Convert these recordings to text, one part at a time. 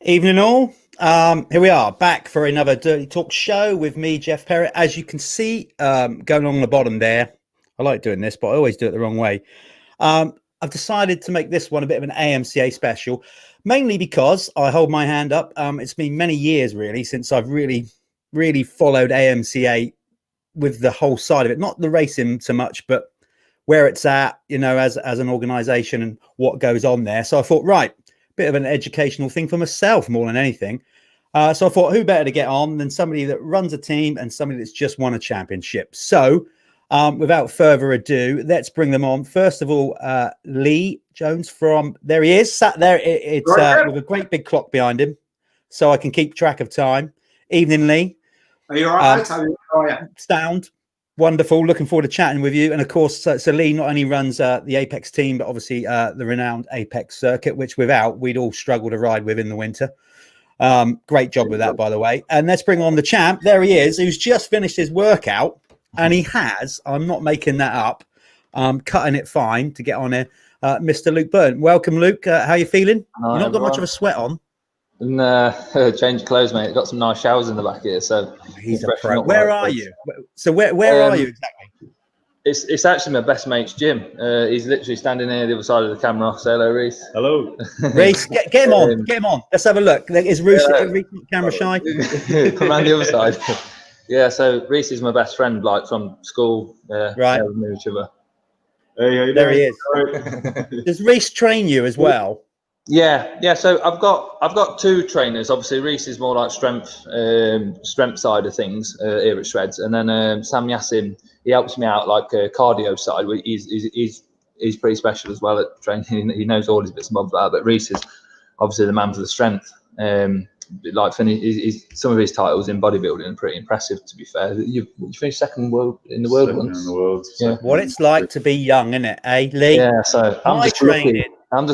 Evening all. Here we are back for another Dirty Talk show with me, Jeff Perrott. As you can see, going along the bottom there, I like doing this, but I always do it the wrong way. I've decided to make this one a bit of an AMCA special, mainly because I hold my hand up. It's been many years really since I've really followed AMCA with the whole side of it, not the racing so much, but where it's at, you know, as an organization and what goes on there. So I thought, right, bit of an educational thing for myself more than anything. So I thought, who better to get on than somebody that runs a team and somebody that's just won a championship. So without further ado, let's bring them on. First of all, Lee Jones from, there he is, sat there. It's with a great big clock behind him, so I can keep track of time. Evening, Lee. Are you all right? How are you? Sound. Wonderful. Looking forward to chatting with you. And of course, so Lee not only runs the Apex team, but obviously the renowned Apex circuit, which without we'd all struggle to ride with in the winter. Great job with that, by the way. And let's bring on the champ. There he is, who's just finished his workout. And he has, I'm not making that up, cutting it fine to get on here, Mr. Luke Burton. Welcome, Luke. How you feeling? You've not got much of a sweat on. And change clothes, mate. Got some nice showers in the back here, so he's a pro. Where are you? So where are you exactly? It's actually my best mate's gym. He's literally standing here the other side of the camera. Say hello, Reese. Hello. Reese, get him on. Get him on. Let's have a look. Is Reese camera shy? Come around the other side. Yeah, so Reese is my best friend, like from school. Right. We knew each other. Hey, how you there doing? He is. Does Reese train you as well? Yeah. So I've got two trainers. Obviously, Reese is more like strength side of things here at Shreds, and then Sam Yassin, he helps me out like cardio side. He's pretty special as well at training. He knows all his bits and bobs like that. But Reese is obviously the man for the strength. Like some of his titles in bodybuilding are pretty impressive. To be fair, you finished second in the world once. In the world. Yeah. What it's like to be young, isn't it, eh, Lee? Yeah. So I'm just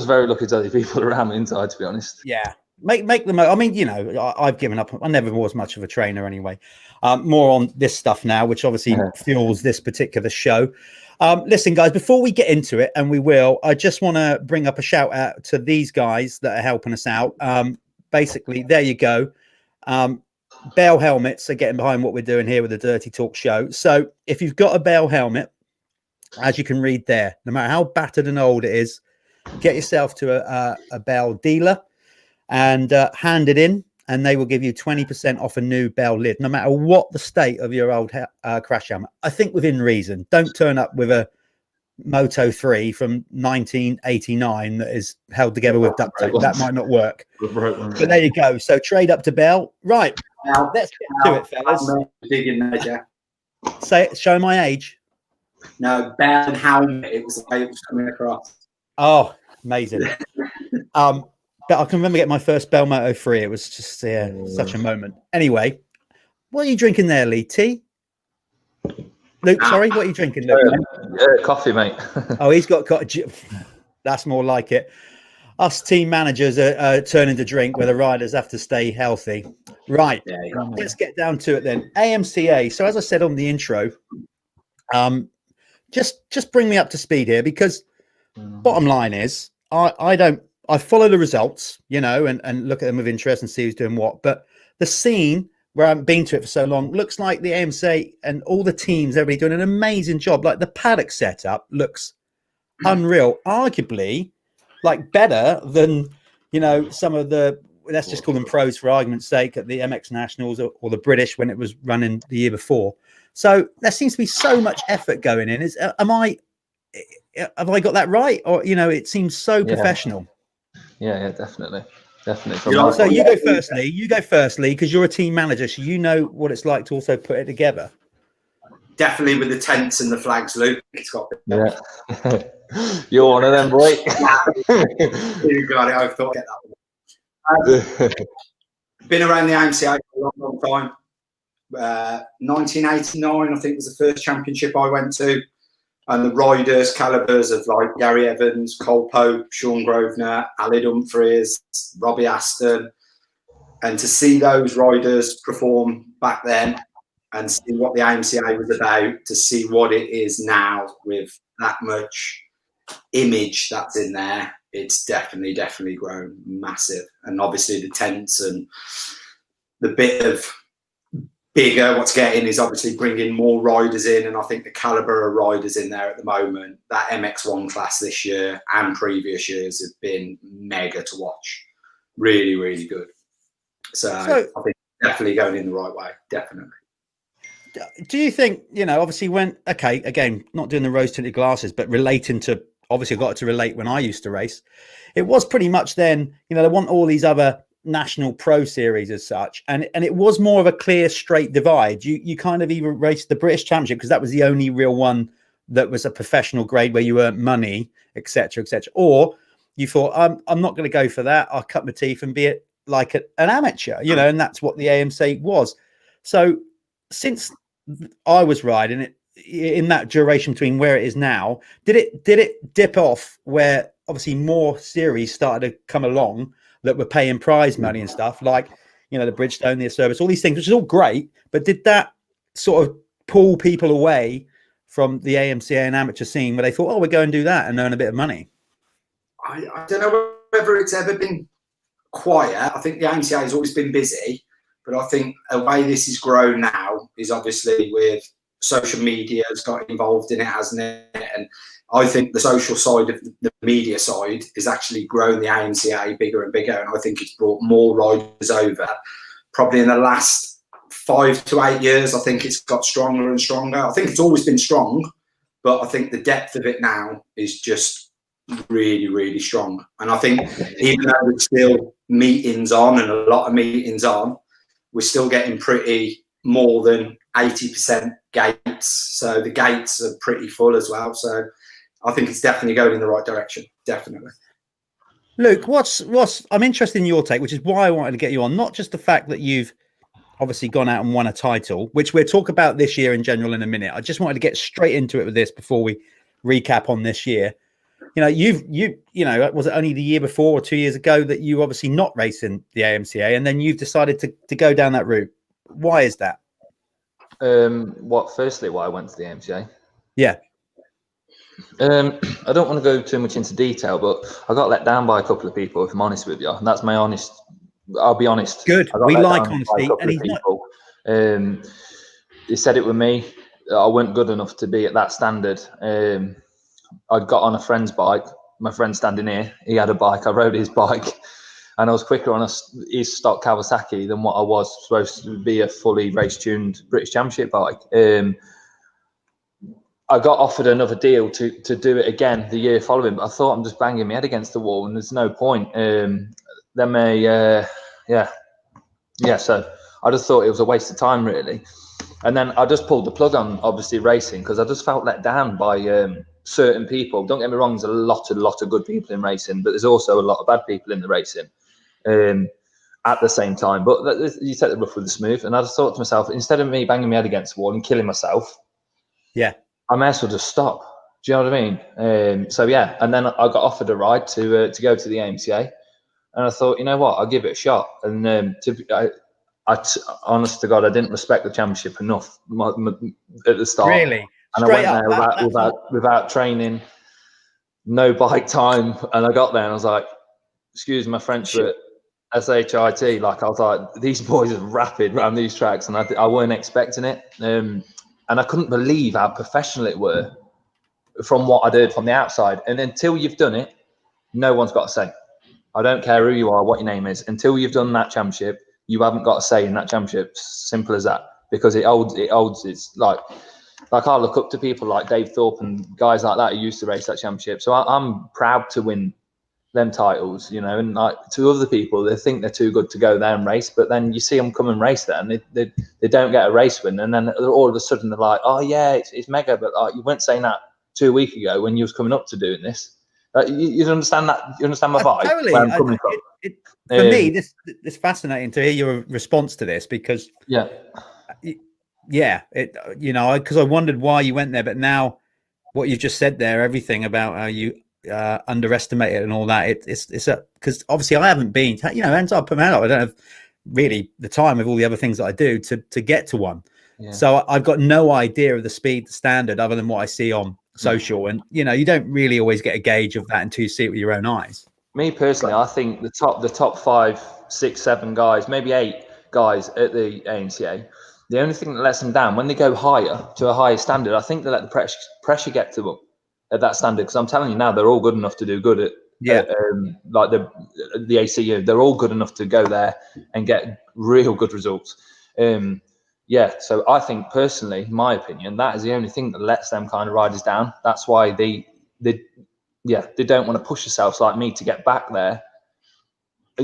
very lucky to have the people around me inside, to be honest. Yeah. Make the most. I mean, you know, I've given up. I never was much of a trainer anyway. More on this stuff now, which obviously fuels this particular show. Listen, guys, before we get into it, and we will, I just want to bring up a shout out to these guys that are helping us out. Basically, there you go. Bell helmets are getting behind what we're doing here with the Dirty Talk show. So if you've got a Bell helmet, as you can read there, no matter how battered and old it is, get yourself to a Bell dealer and hand it in, and they will give you 20% off a new Bell lid, no matter what the state of your old crash helmet. I think within reason. Don't turn up with a Moto 3 from 1989 that is held together with duct tape. That might not work. But there you go. So trade up to Bell. Right. Now, let's get to it, fellas. Digging there, Jeff. Show my age. No, Bell and helmet. It was the way it was coming across. Oh, amazing. But I can remember getting my first Bell Moto 3. It was just such a moment. Anyway, what are you drinking there, Lee? Tea? Luke, sorry, what are you drinking, Luke? Coffee, mate. Oh, he's got coffee. That's more like it. Us team managers are turning to drink where the riders have to stay healthy. Right. Let's get down to it then. AMCA. So as I said on the intro, just bring me up to speed here, because bottom line is I follow the results, you know, and look at them with interest and see who's doing what. But the scene, where I haven't been to it for so long, looks like the AMCA and all the teams, everybody doing an amazing job. Like the paddock setup looks unreal, arguably like better than, you know, some of the, let's just call them pros for argument's sake, at the MX Nationals or the British when it was running the year before. So there seems to be so much effort going in. Have I got that right? Or, you know, it seems so professional. Yeah, definitely. So you go firstly, because you're a team manager, so you know what it's like to also put it together. Definitely with the tents and the flags, Luke. It's got. Yeah. You're one of them, boy. You got it. I thought I'd get that one. Been around the AMCA for a long time. 1989, I think, was the first championship I went to. And the riders, calibers of like Gary Evans, Cole Pope, Sean Grosvenor, Alid Humphreys, Robbie Aston. And to see those riders perform back then and see what the AMCA was about, to see what it is now with that much image that's in there, it's definitely grown massive. And obviously the tents and the bit of bigger what's getting is obviously bringing more riders in, and I think the caliber of riders in there at the moment, that MX1 class this year and previous years have been mega to watch. Really good. So I think definitely going in the right way, definitely. Do you think, obviously okay, again, not doing the rose tinted glasses, but relating to, obviously I got to relate when I used to race, it was pretty much then, they want all these other national pro series as such, and it was more of a clear straight divide. You kind of even raced the British Championship because that was the only real one that was a professional grade where you earned money, etc., or you thought, I'm not going to go for that, I'll cut my teeth and be it like an amateur, and that's what the AMCA was. So since I was riding it in that duration between where it is now, did it dip off where obviously more series started to come along that were paying prize money and stuff, like the Bridgestone, the Service, all these things, which is all great, but did that sort of pull people away from the AMCA and amateur scene where they thought, oh, we'll go and do that and earn a bit of money? I don't know whether it's ever been quiet. I think the AMCA has always been busy, but I think the way this has grown now is obviously with social media has got involved in it, hasn't it? And I think the social side of the media side is actually grown the AMCA bigger and bigger, and I think it's brought more riders over. Probably in the last 5 to 8 years, I think it's got stronger and stronger. I think it's always been strong, but I think the depth of it now is just really strong. And I think even though there's still meetings on and a lot of meetings on, we're still getting pretty more than 80% gates. So the gates are pretty full as well. So I think it's definitely going in the right direction. Definitely. Luke, I'm interested in your take, which is why I wanted to get you on. Not just the fact that you've obviously gone out and won a title, which we'll talk about this year in general in a minute. I just wanted to get straight into it with this before we recap on this year. Was it only the year before or 2 years ago that you obviously not racing the AMCA, and then you've decided to go down that route? Why is that? Firstly, why I went to the AMCA? Yeah. I don't want to go too much into detail, but I got let down by a couple of people, if I'm honest with you. And that's my honest, I'll be honest. Good. We like honesty. And he's people. They said it with me. I wasn't good enough to be at that standard. I got on a friend's bike. My friend standing here, he had a bike. I rode his bike, and I was quicker on his stock Kawasaki than what I was supposed to be a fully race-tuned British Championship bike. I got offered another deal to do it again the year following, but I thought I'm just banging my head against the wall and there's no point. So I just thought it was a waste of time, really. And then I just pulled the plug on, obviously, racing, because I just felt let down by certain people. Don't get me wrong, there's a lot of good people in racing, but there's also a lot of bad people in the racing at the same time. But you take the rough with the smooth. And I just thought to myself, instead of me banging my head against the wall and killing myself, I may as well just stop. Do you know what I mean? And then I got offered a ride to go to the AMCA, and I thought, you know what, I'll give it a shot. And honest to God, I didn't respect the championship enough at the start. Really? And I went there without training, no bike time, and I got there and I was like, excuse my French, but SHIT. Like, I was like, these boys are rapid around these tracks, and I weren't expecting it. And I couldn't believe how professional it were from what I'd heard from the outside. And until you've done it, no one's got a say. I don't care who you are, what your name is. Until you've done that championship, you haven't got a say in that championship. Simple as that. Because it holds. It's like I look up to people like Dave Thorpe and guys like that who used to race that championship. So I'm proud to win them titles, and like to other people, they think they're too good to go there and race, but then you see them come and race there and they don't get a race win, and then all of a sudden they're like, oh yeah, it's mega, but like, you weren't saying that 2 weeks ago when you was coming up to doing this. You understand that? You understand my vibe? Totally. Where I'm coming from. For me, this is fascinating to hear your response to this, because because I wondered why you went there, but now what you've just said there, everything about how you underestimate it and all that, it's because obviously I haven't been, hands up, I don't have really the time with all the other things that I do to get to one. So I've got no idea of the speed, the standard, other than what I see on social, and you don't really always get a gauge of that until you see it with your own eyes. Me personally, I think the top 5, 6, 7 guys, maybe 8 guys at the AMCA, the only thing that lets them down when they go higher to a higher standard, I think they let the pressure get to them at that standard. Because I'm telling you now, they're all good enough to do good at like the ACU. They're all good enough to go there and get real good results. So I think personally, in my opinion, that is the only thing that lets them kind of riders down. That's why they don't want to push themselves like me to get back there.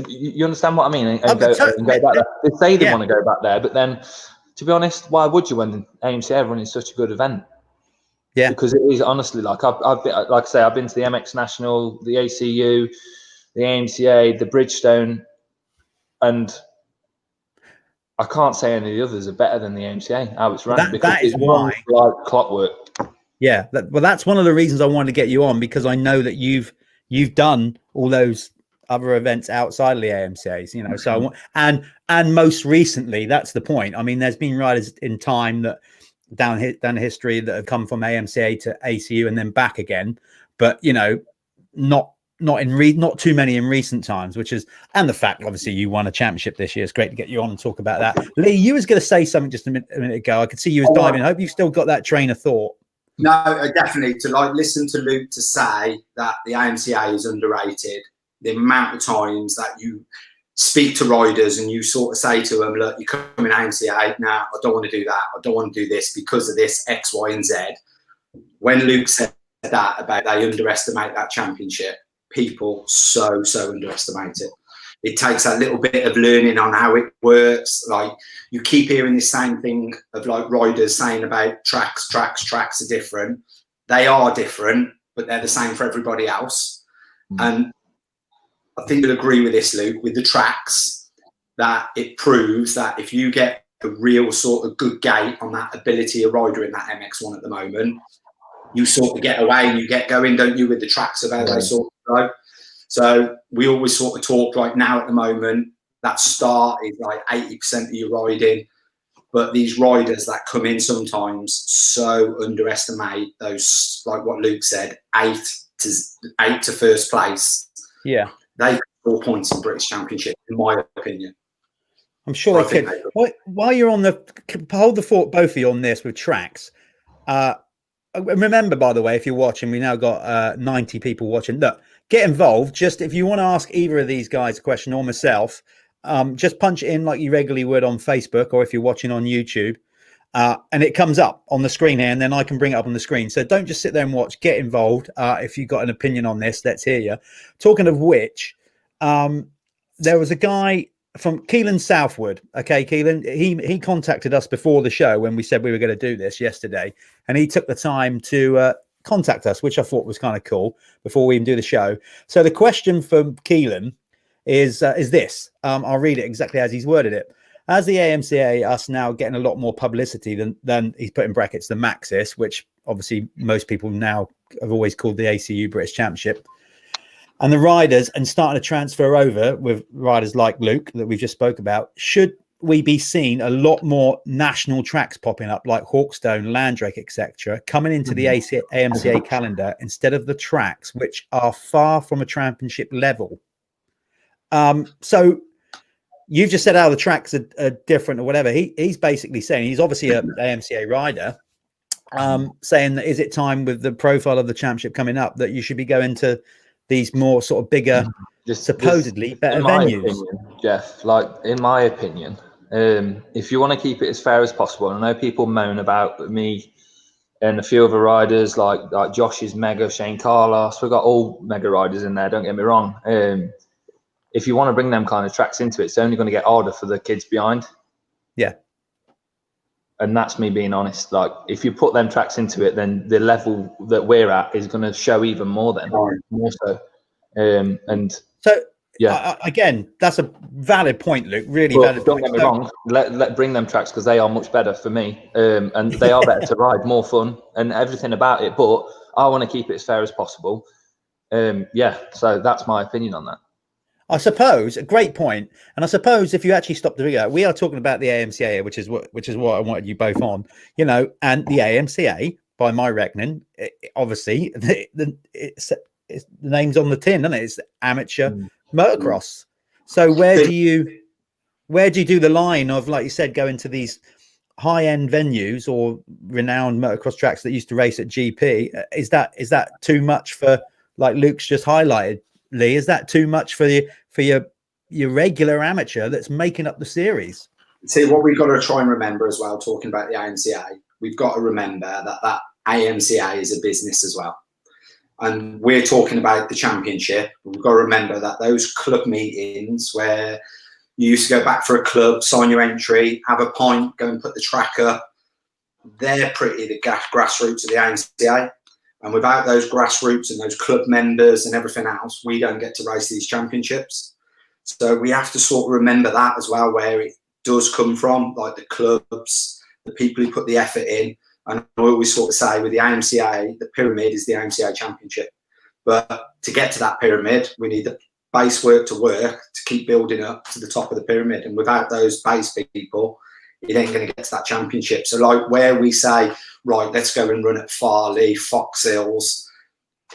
You understand what I mean? And go back there. They say they want to go back there, but then, to be honest, why would you when the AMCA running such a good event? Yeah, because it is honestly like I've been, like I say, I've been to the MX National, the ACU, the AMCA, the Bridgestone, and I can't say any of the others are better than the AMCA. How it's run, because that is why like clockwork. Yeah, that's one of the reasons I wanted to get you on, because I know that you've done all those other events outside of the AMCAs, so I want, and most recently, that's the point. I mean, there's been riders in time that down history that have come from AMCA to ACU and then back again, but not too many in recent times, and the fact obviously you won a championship this year. It's great to get you on and talk about that. Lee, you was going to say something just a minute ago. I could see you was diving. I hope you've still got that train of thought. No, definitely. To listen to Luke to say that the AMCA is underrated, the amount of times that you speak to riders and you sort of say to them, look, you're coming AMCA now, I don't want to do that, I don't want to do this because of this X, Y, and Z. When Luke said that about they underestimate that championship, people so underestimate it. It takes a little bit of learning on how it works. Like, you keep hearing the same thing of like riders saying about tracks are different. They are different, but they're the same for everybody else. And I think you'll agree with this, Luke, with the tracks, that it proves that if you get a real sort of good gate on that ability of rider in that MX1 at the moment, you sort of get away and you get going, don't you, with the tracks of how they sort of go. So we always sort of talk like now at the moment, that start is like 80% of your riding. But these riders that come in sometimes so underestimate those, like what Luke said, 8 to first place. Yeah. They 4 points in British Championship, in my opinion. I'm sure they could. While you're on hold the thought, both of you, on this with tracks. Remember, by the way, if you're watching, we now got 90 people watching. Look, get involved. Just if you want to ask either of these guys a question or myself, just punch it in like you regularly would on Facebook, or if you're watching on YouTube, and it comes up on the screen here, and then I can bring it up on the screen. So don't just sit there and watch. Get involved. If you've got an opinion on this, let's hear you. Talking of which, there was a guy from Keelan Southwood. Okay, Keelan, he contacted us before the show when we said we were going to do this yesterday, and he took the time to contact us, which I thought was kind of cool before we even do the show. So the question from Keelan is this. I'll read it exactly as he's worded it. As the AMCA, us now getting a lot more publicity than he's put in brackets, the Maxis, which obviously most people now have always called the ACU British Championship, and the riders, and starting to transfer over with riders like Luke that we've just spoke about, should we be seeing a lot more national tracks popping up like Hawkstone, Landrake, etc., coming into the AMCA calendar instead of the tracks, which are far from a championship level? So you've just said how the tracks are different or whatever. He's basically saying, he's obviously an AMCA rider, saying that is it time with the profile of the championship coming up that you should be going to these more sort of bigger, supposedly better venues? Opinion, Jeff, like in my opinion, if you want to keep it as fair as possible, and I know people moan about me and a few other riders like Josh's Mega, Shane Carlos, we've got all Mega riders in there, don't get me wrong. If you want to bring them kind of tracks into it, it's only going to get harder for the kids behind. Yeah. And that's me being honest. Like, if you put them tracks into it, then the level that we're at is going to show even more then, more so. And so, yeah, again, that's a valid point, Luke. Really valid don't point. Get me wrong. Let bring them tracks because they are much better for me, and they are better to ride, more fun, and everything about it. But I want to keep it as fair as possible. Yeah, so that's my opinion on that. I suppose a great point, and I suppose if you actually stop to figure out, we are talking about the AMCA, which is what I wanted you both on, and the AMCA by my reckoning. Obviously, it's the name's on the tin, isn't it? It's amateur motocross. So where do you do the line of, like you said, going to these high-end venues or renowned motocross tracks that used to race at GP? Is that too much for, like Luke's just highlighted, Lee? Is that too much for your regular amateur that's making up the series? See, what we've got to try and remember as well, talking about the AMCA, we've got to remember that AMCA is a business as well. And we're talking about the championship. We've got to remember that those club meetings where you used to go back for a club, sign your entry, have a pint, go and put the track up, they're pretty the grassroots of the AMCA. And without those grassroots and those club members and everything else, we don't get to race these championships. So we have to sort of remember that as well, where it does come from, like the clubs, the people who put the effort in. And I always sort of say with the AMCA, the pyramid is the AMCA championship. But to get to that pyramid, we need the base work to keep building up to the top of the pyramid. And without those base people, it ain't going to get to that championship. So like where we say, right, let's go and run at Farley, Fox Hills,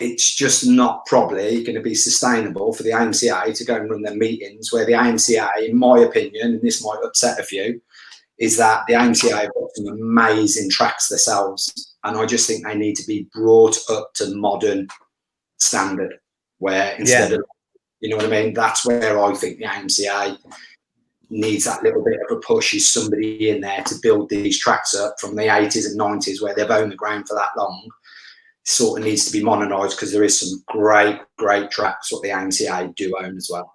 it's just not probably going to be sustainable for the AMCA to go and run their meetings, where the AMCA, in my opinion, and this might upset a few, is that the AMCA have got some amazing tracks themselves. And I just think they need to be brought up to modern standard, where instead of, you know what I mean? That's where I think the AMCA needs that little bit of a push, is somebody in there to build these tracks up from the 80s and 90s, where they've owned the ground for that long. Sort of needs to be modernised, because there is some great tracks what the AMCA do own as well.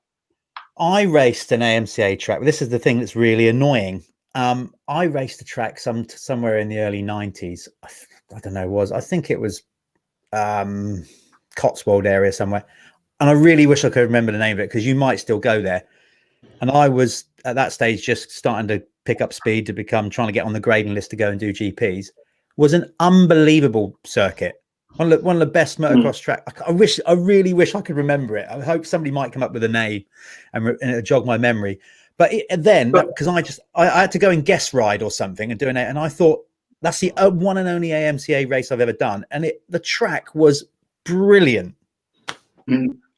I raced an AMCA track. This is the thing that's really annoying. I raced a track somewhere in the early 90s. I don't know, I think it was Cotswold area somewhere. And I really wish I could remember the name of it, because you might still go there. And I was at that stage just starting to pick up speed to trying to get on the grading list to go and do GPs. Was an unbelievable circuit. One of the best motocross track. I really wish I could remember it. I hope somebody might come up with a name and it'll jog my memory. But because I had to go and guest ride or something and doing it, and I thought that's the one and only AMCA race I've ever done, and the track was brilliant.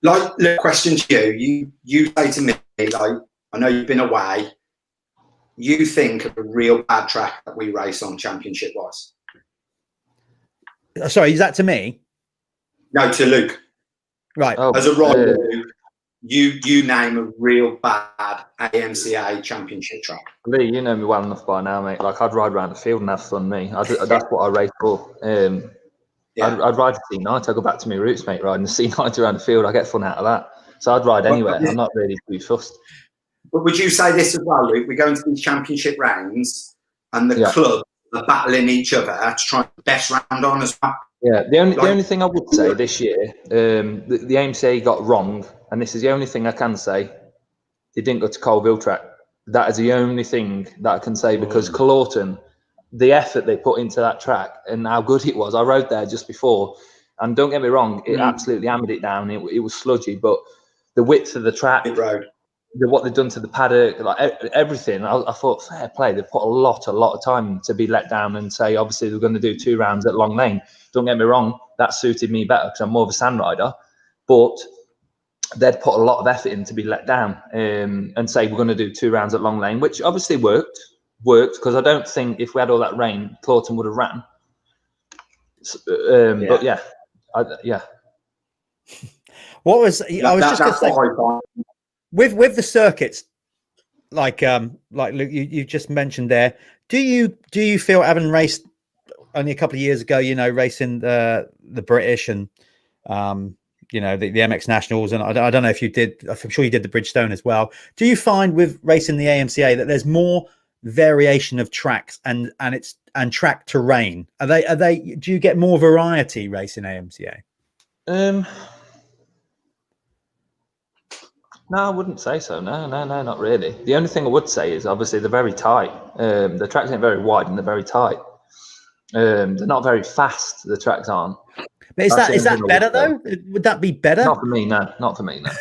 Like, the question to you say to me, like, I know you've been away. You think of a real bad track that we race on championship wise? Sorry, is that to me? No, to Luke. Right. As a rider, Luke, you name a real bad AMCA championship track. Lee, you know me well enough by now, mate. Like, I'd ride around the field and have fun, me. That's what I race for. I'd ride the C90. I go back to my roots, mate, riding the C90 around the field. I get fun out of that. So I'd ride anywhere. I'm not really too fussed. But would you say this as well, Luke? We go into these championship rounds and the clubs are battling each other to try and best round on as well. Yeah, the only thing I would say this year, the AMCA got wrong, and this is the only thing I can say, they didn't go to Colville track. That is the only thing that I can say, because Clawton, the effort they put into that track and how good it was. I rode there just before, and don't get me wrong, it absolutely hammered it down. It was sludgy, but the width of the track, what they've done to the paddock, like everything, I thought, fair play. They've put a lot of time to be let down and say, obviously, they're going to do 2 rounds at Long Lane. Don't get me wrong, that suited me better because I'm more of a sand rider, but they'd put a lot of effort in to be let down and say, we're going to do 2 rounds at Long Lane, which obviously worked, because I don't think if we had all that rain, Clawton would have ran. But What was I was just going to say, with the circuits, like Luke, you just mentioned there, do you feel, having raced only a couple of years ago, racing the British and the MX Nationals, and I don't know if you did, I'm sure you did the Bridgestone as well. Do you find with racing the AMCA that there's more variation of tracks and track terrain? Do you get more variety racing AMCA? No, I wouldn't say so. No, not really. The only thing I would say is obviously they're very tight. The tracks ain't very wide and they're very tight. They're not very fast. The tracks aren't. But is that better though? Would that be better? Not for me, no. Not for me, no.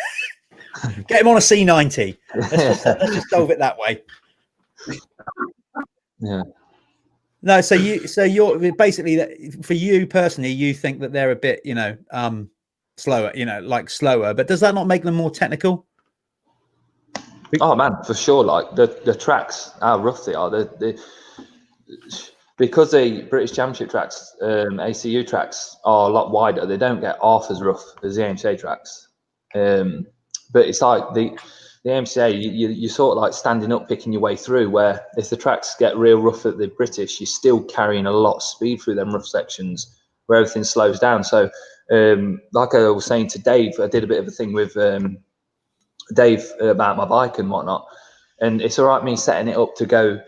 Get him on a C90. Let's just solve it that way. Yeah. No, so you're basically, for you personally, you think that they're a bit, slower, slower, but does that not make them more technical? Oh man, for sure. Like the tracks, how rough they are. Because the British Championship tracks, ACU tracks are a lot wider. They don't get half as rough as the AMCA tracks. But it's like the AMCA, you sort of like standing up, picking your way through. Where if the tracks get real rough at the British, you're still carrying a lot of speed through them rough sections where everything slows down. So, like I was saying to Dave, I did a bit of a thing with Dave about my bike and whatnot, and it's all right me setting it up to go,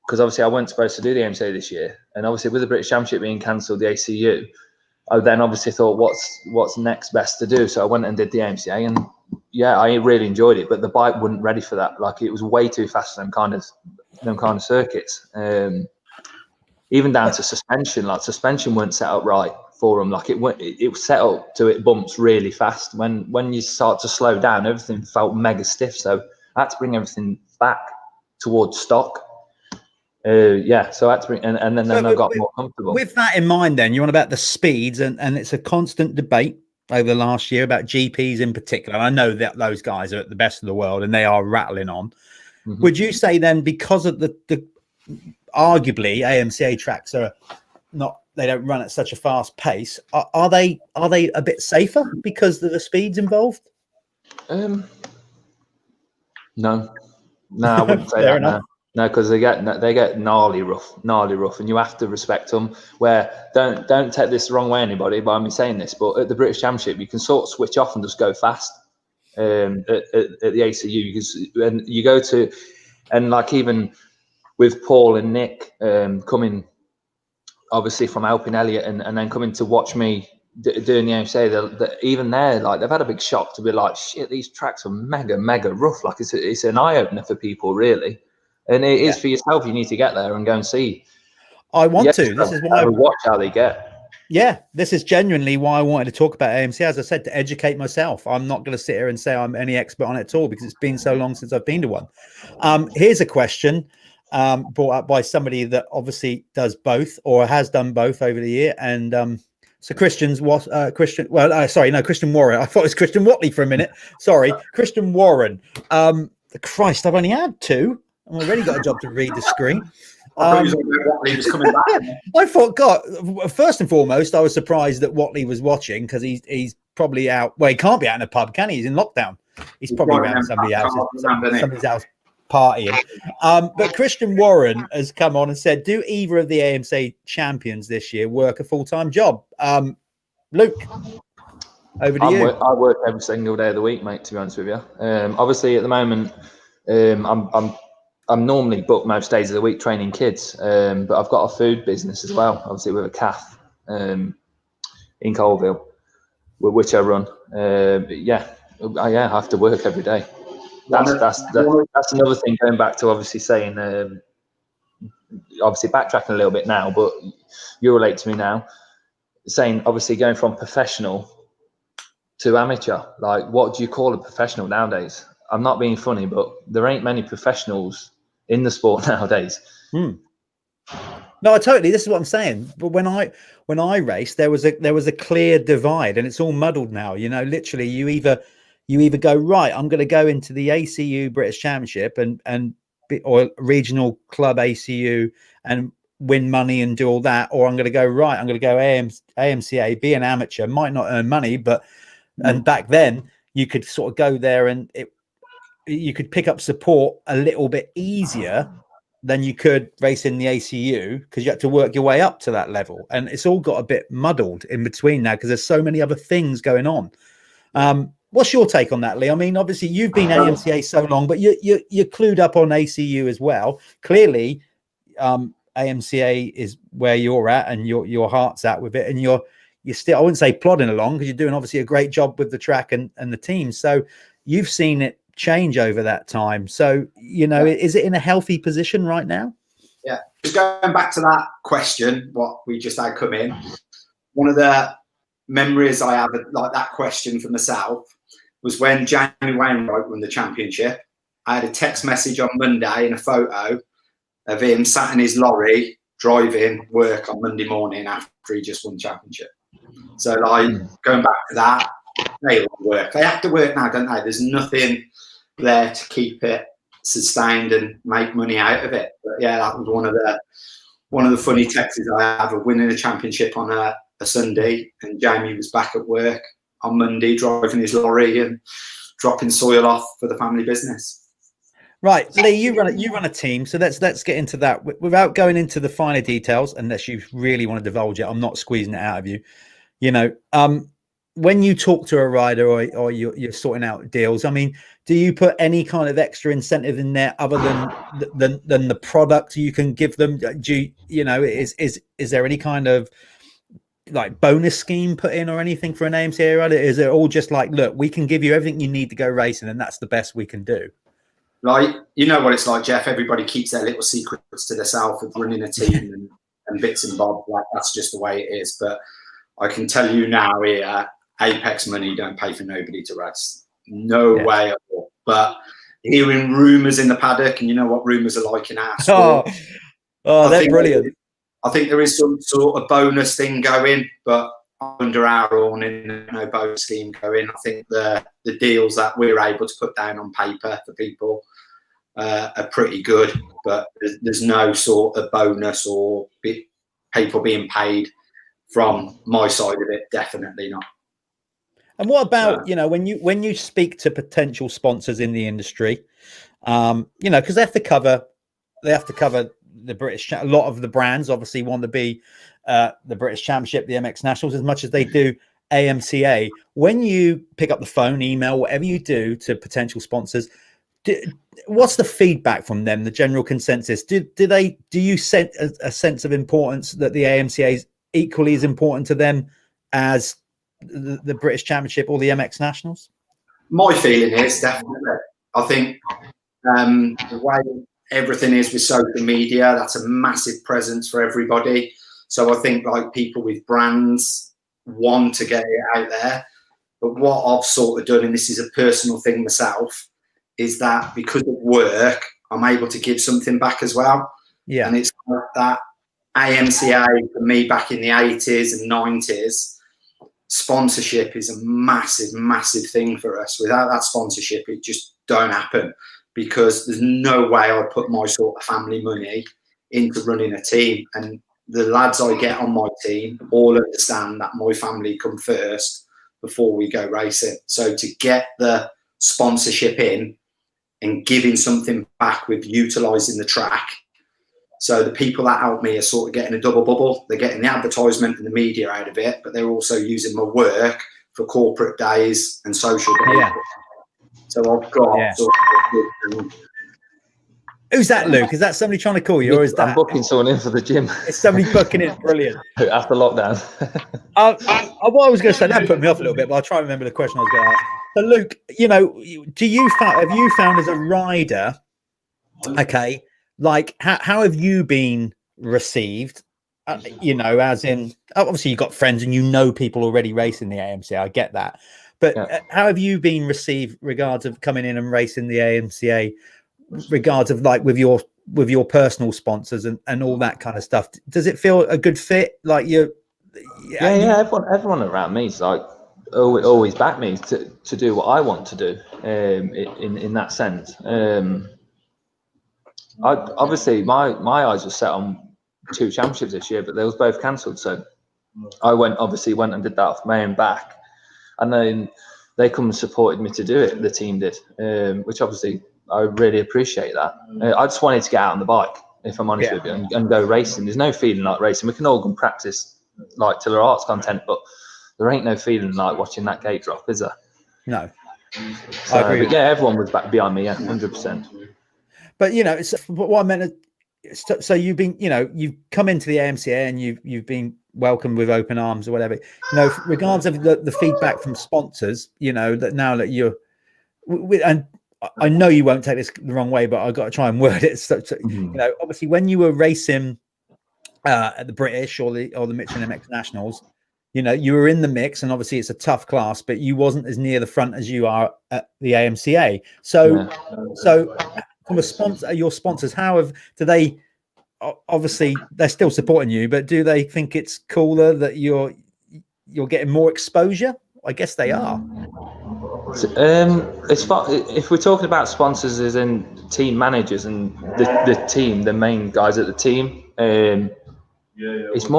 because obviously I wasn't supposed to do the AMCA this year, and obviously with the British Championship being cancelled, the ACU, I then obviously thought what's next best to do. So I went and did the AMCA, and yeah, I really enjoyed it, but the bike wasn't ready for that. Like, it was way too fast for them kind of circuits. Even down to suspension, like suspension weren't set up right for them. Like it was set up to it bumps really fast. When you start to slow down, everything felt mega stiff. So I had to bring everything back towards stock. So I had to bring, and then I got more comfortable. With that in mind, then you're on about the speeds, and it's a constant debate over the last year about GPs in particular. I know that those guys are at the best of the world and they are rattling on. Mm-hmm. Would you say then, because of the arguably AMCA tracks are not, they don't run at such a fast pace, are they a bit safer because of the speeds involved? No, I wouldn't say that. Enough. No, because they get gnarly rough, and you have to respect them. Where don't take this the wrong way, anybody, by me saying this, but at the British Championship, you can sort of switch off and just go fast. At the ACU, you go to, and like even with Paul and Nick coming, obviously from helping Elliot, and then coming to watch me doing the AMCA, even there, like they've had a big shock to be like, shit, these tracks are mega rough. Like it's an eye opener for people, really. And it is for yourself. You need to get there and go and see. I want to. This is why I watch how they get. Yeah, this is genuinely why I wanted to talk about AMCA. As I said, to educate myself. I'm not going to sit here and say I'm any expert on it at all, because it's been so long since I've been to one. Here's a question brought up by somebody that obviously does both, or has done both over the year. And so Christian Warren. I thought it was Christian Watley for a minute. Sorry, Christian Warren. Christ, I've only had two. I've already got a job to read the screen. I thought Watley was coming back. I thought, God, first and foremost, I was surprised that Watley was watching, because he's probably out. Well, he can't be out in a pub, can he? He's in lockdown. He's probably around somebody's house partying. But Christian Warren has come on and said, do either of the AMCA champions this year work a full-time job? Luke, over to you. I work every single day of the week, mate, to be honest with you. Obviously, at the moment, I'm normally booked most days of the week training kids, but I've got a food business as well, obviously with a calf in Colville, which I run. I have to work every day. That's another thing, going back to obviously saying, obviously backtracking a little bit now, but you relate to me now, saying obviously going from professional to amateur. Like, what do you call a professional nowadays? I'm not being funny, but there ain't many professionals in the sport nowadays. No, totally. This is what I'm saying. But when I raced, there was a clear divide, and it's all muddled now. You know, literally, you either go, right, I'm going to go into the ACU British Championship or regional club ACU and win money and do all that, or I'm going to go AMCA, be an amateur, might not earn money, but and back then you could sort of go there and you could pick up support a little bit easier than you could race in the ACU, because you had to work your way up to that level. And it's all got a bit muddled in between now, because there's so many other things going on. What's your take on that, Lee? I mean, obviously you've been AMCA so long, but you're clued up on ACU as well. Clearly, AMCA is where you're at, and your heart's at with it, and you're still, I wouldn't say plodding along, because you're doing obviously a great job with the track and the team. So you've seen it change over that time. So, is it in a healthy position right now? Yeah. Just going back to that question, what we just had come in, one of the memories I have like that question for myself was when Jamie Wainwright won the championship. I had a text message on Monday and a photo of him sat in his lorry drive in, work on Monday morning after he just won the championship. So like going back to that, they all work. They have to work now, don't they? There's nothing there to keep it sustained and make money out of it. But yeah, that was one of the funny texts I have of winning a championship on a Sunday, and Jamie was back at work on Monday driving his lorry and dropping soil off for the family business. Right, Lee, you run a team, so let's get into that without going into the finer details, unless you really want to divulge it. I'm not squeezing it out of you. You know, when you talk to a rider or you're sorting out deals, I mean, do you put any kind of extra incentive in there other than the product you can give them? Do you know, is there any kind of like bonus scheme put in or anything for an AMCA rider? Is it all just like, look, we can give you everything you need to go racing, and that's the best we can do? Like, you know what it's like, Jeff. Everybody keeps their little secrets to themselves of running a team and bits and bobs. Like, that's just the way it is. But I can tell you now here, Apex money don't pay for nobody to race. No way at all. But hearing rumours in the paddock, and you know what rumours are like in our sport. They're brilliant. I think there is some sort of bonus thing going, but under our awning, no bonus scheme going. I think the deals that we're able to put down on paper for people are pretty good, but there's no sort of bonus or people being paid from my side of it. Definitely not. And what about, you know, when you speak to potential sponsors in the industry, you know, because they have to cover the British, a lot of the brands obviously want to be the British Championship, the MX Nationals, as much as they do AMCA. When you pick up the phone, email, whatever you do to potential sponsors, what's the feedback from them? The general consensus? Do you sense a sense of importance that the AMCA is equally as important to them as the British Championship or the MX Nationals? My feeling is definitely. I think the way everything is with social media, that's a massive presence for everybody. So I think like people with brands want to get it out there. But what I've sort of done, and this is a personal thing myself, is that because of work, I'm able to give something back as well. Yeah. And it's like that AMCA for me back in the 80s and 90s, sponsorship is a massive, massive thing for us. Without that sponsorship, it just don't happen, because there's no way I'd put my sort of family money into running a team. And the lads I get on my team all understand that my family come first before we go racing. So to get the sponsorship in and giving something back with utilising the track, so the people that help me are sort of getting a double bubble. They're getting the advertisement and the media out of it, but they're also using my work for corporate days and social days. Yeah. So I've got sort of, who's that, Luke? Is that somebody trying to call you, or is that? I'm booking someone in for the gym. It's somebody booking in. Brilliant. After lockdown. What I was going to say, that put me off a little bit, but I'll try and remember the question I was going to ask. So, Luke, you know, have you found as a rider, okay, like how have you been received? You know, as in, obviously you've got friends and you know people already racing the AMCA. I get that. But how have you been received regards of coming in and racing the AMCA, regards of like with your personal sponsors and all that kind of stuff? Does it feel a good fit? Like everyone around me is like always back me to do what I want to do in that sense. Obviously my eyes were set on 2 championships this year, but they was both cancelled. So I went and did that off my own back. And then they come and supported me to do it. The team did, which obviously I really appreciate that. I just wanted to get out on the bike, if I'm honest with you, and go racing. There's no feeling like racing. We can all go and practice like till our heart's content, but there ain't no feeling like watching that gate drop, is there? No. So, I agree. But yeah, everyone was back behind me, 100%. But you know, what I meant. So you've been, you know, you've come into the AMCA and you've been welcomed with open arms or whatever. You know, regards of the feedback from sponsors, you know, that now that you're, and I know you won't take this the wrong way, but I've got to try and word it. So you know, obviously when you were racing at the British or the Michelin MX Nationals, you know, you were in the mix, and obviously it's a tough class, but you wasn't as near the front as you are at the AMCA. So from a sponsor, your sponsors, do they obviously they're still supporting you, but do they think it's cooler that you're getting more exposure? I guess they are. It's if we're talking about sponsors as in team managers and the team, the main guys at the team, it's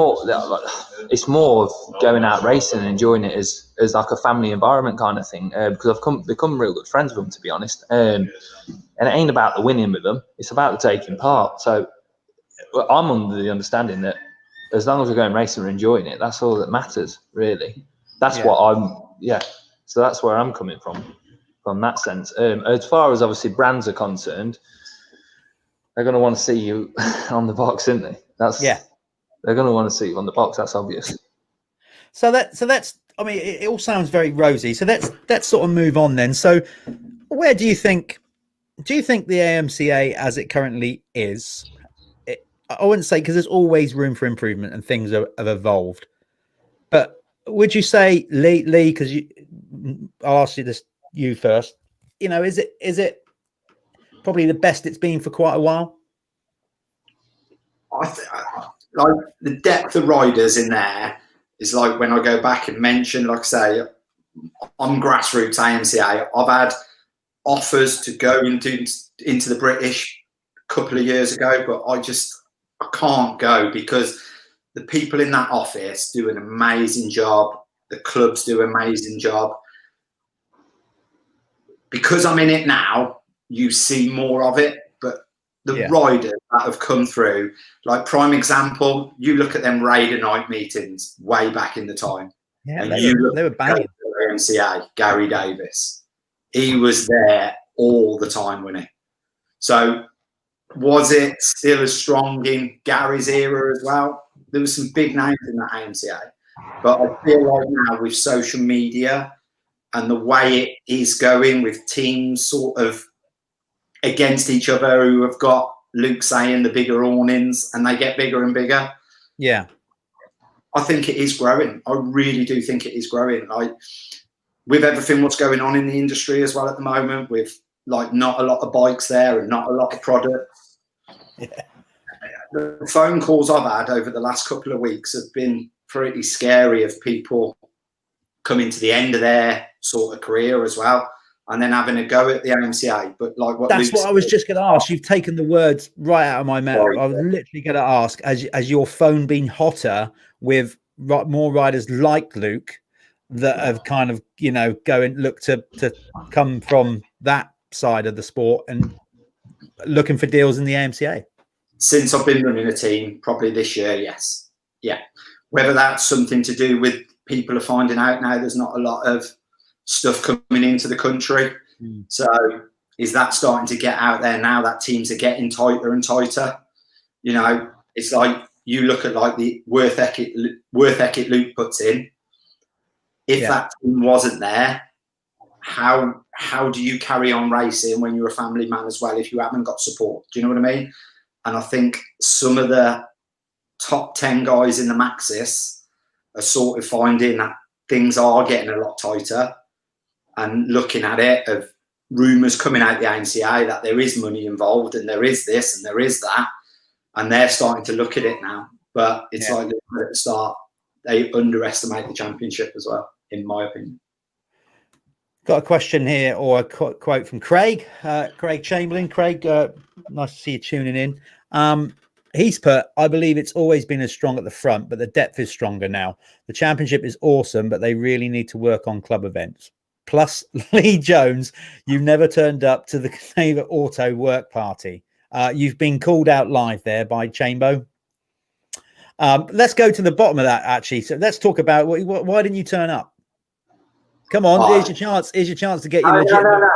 more of going out racing and enjoying it as like a family environment kind of thing, because I've become real good friends with them, to be honest, and it ain't about the winning with them, it's about the taking part. So I'm under the understanding that as long as we're going racing and enjoying it, that's all that matters, really. That's so that's where I'm coming from that sense. As far as obviously brands are concerned, they're going to want to see you on the box, aren't they? They're going to want to see you on the box. That's obvious. So that's. I mean, it all sounds very rosy. So let's sort of move on then. So, where do you think the AMCA as it currently is? I wouldn't say, because there's always room for improvement and things have evolved. But would you say, Lee? Because I'll ask you first. Is it probably the best it's been for quite a while? Like the depth of riders in there is like when I go back and mention, like I say, I'm grassroots AMCA. I've had offers to go into the British a couple of years ago, but I can't go because the people in that office do an amazing job. The clubs do an amazing job. Because I'm in it now, you see more of it. But the riders that have come through, like prime example, you look at them Raider night meetings way back in the time. Yeah, and they were banging. AMCA, Gary Davis. He was there all the time, wasn't he? So was it still as strong in Gary's era as well? There were some big names in that AMCA. But I feel like now with social media and the way it is going with teams sort of against each other who have got, Luke saying, the bigger awnings, and they get bigger and bigger. Yeah. I think it is growing. I really do think it is growing. Like with everything what's going on in the industry as well at the moment, with like not a lot of bikes there and not a lot of products. Yeah. The phone calls I've had over the last couple of weeks have been pretty scary, of people coming to the end of their sort of career as well, and then having a go at the AMCA. But like that's what I was just going to ask. You've taken the words right out of my mouth. I was literally going to ask, as your phone been hotter with more riders like Luke that have kind of go and look to come from that side of the sport and looking for deals in the AMCA. Since I've been running a team, probably this year, yes. Yeah. Whether that's something to do with people are finding out now there's not a lot of stuff coming into the country. So is that starting to get out there now that teams are getting tighter and tighter? It's like you look at like the worth ethic Luke puts in. If that team wasn't there, how do you carry on racing when you're a family man as well if you haven't got support? Do you know what I mean? And I think some of the top 10 guys in the Maxis are sort of finding that things are getting a lot tighter and looking at it of rumours coming out the AMCA that there is money involved and there is this and there is that, and they're starting to look at it now. But it's like at the start, they underestimate the championship as well, in my opinion. Got a question here, or a quote from Craig Chamberlain. Craig, nice to see you tuning in. He's put, I believe it's always been as strong at the front, but the depth is stronger now. The championship is awesome, but they really need to work on club events. Plus, Lee Jones, you never turned up to the Caneva Auto work party. You've been called out live there by Chambo. Let's go to the bottom of that, actually. So let's talk about why didn't you turn up? Come on, here's your chance. Here's your chance to get you legit. No.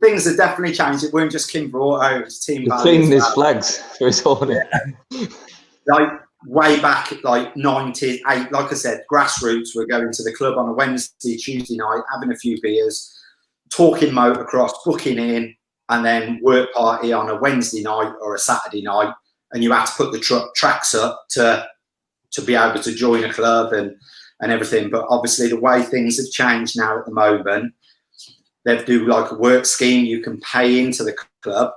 Things have definitely changed. It weren't just Kim Auto, it's team. Cleaning his flags for his hornet. Like way back, like 98, like I said, grassroots were going to the club on a Wednesday, Tuesday night, having a few beers, talking motocross, booking in, and then work party on a Wednesday night or a Saturday night. And you had to put the tracks up to be able to join a club and everything. But obviously the way things have changed now at the moment, they do like a work scheme. You can pay into the club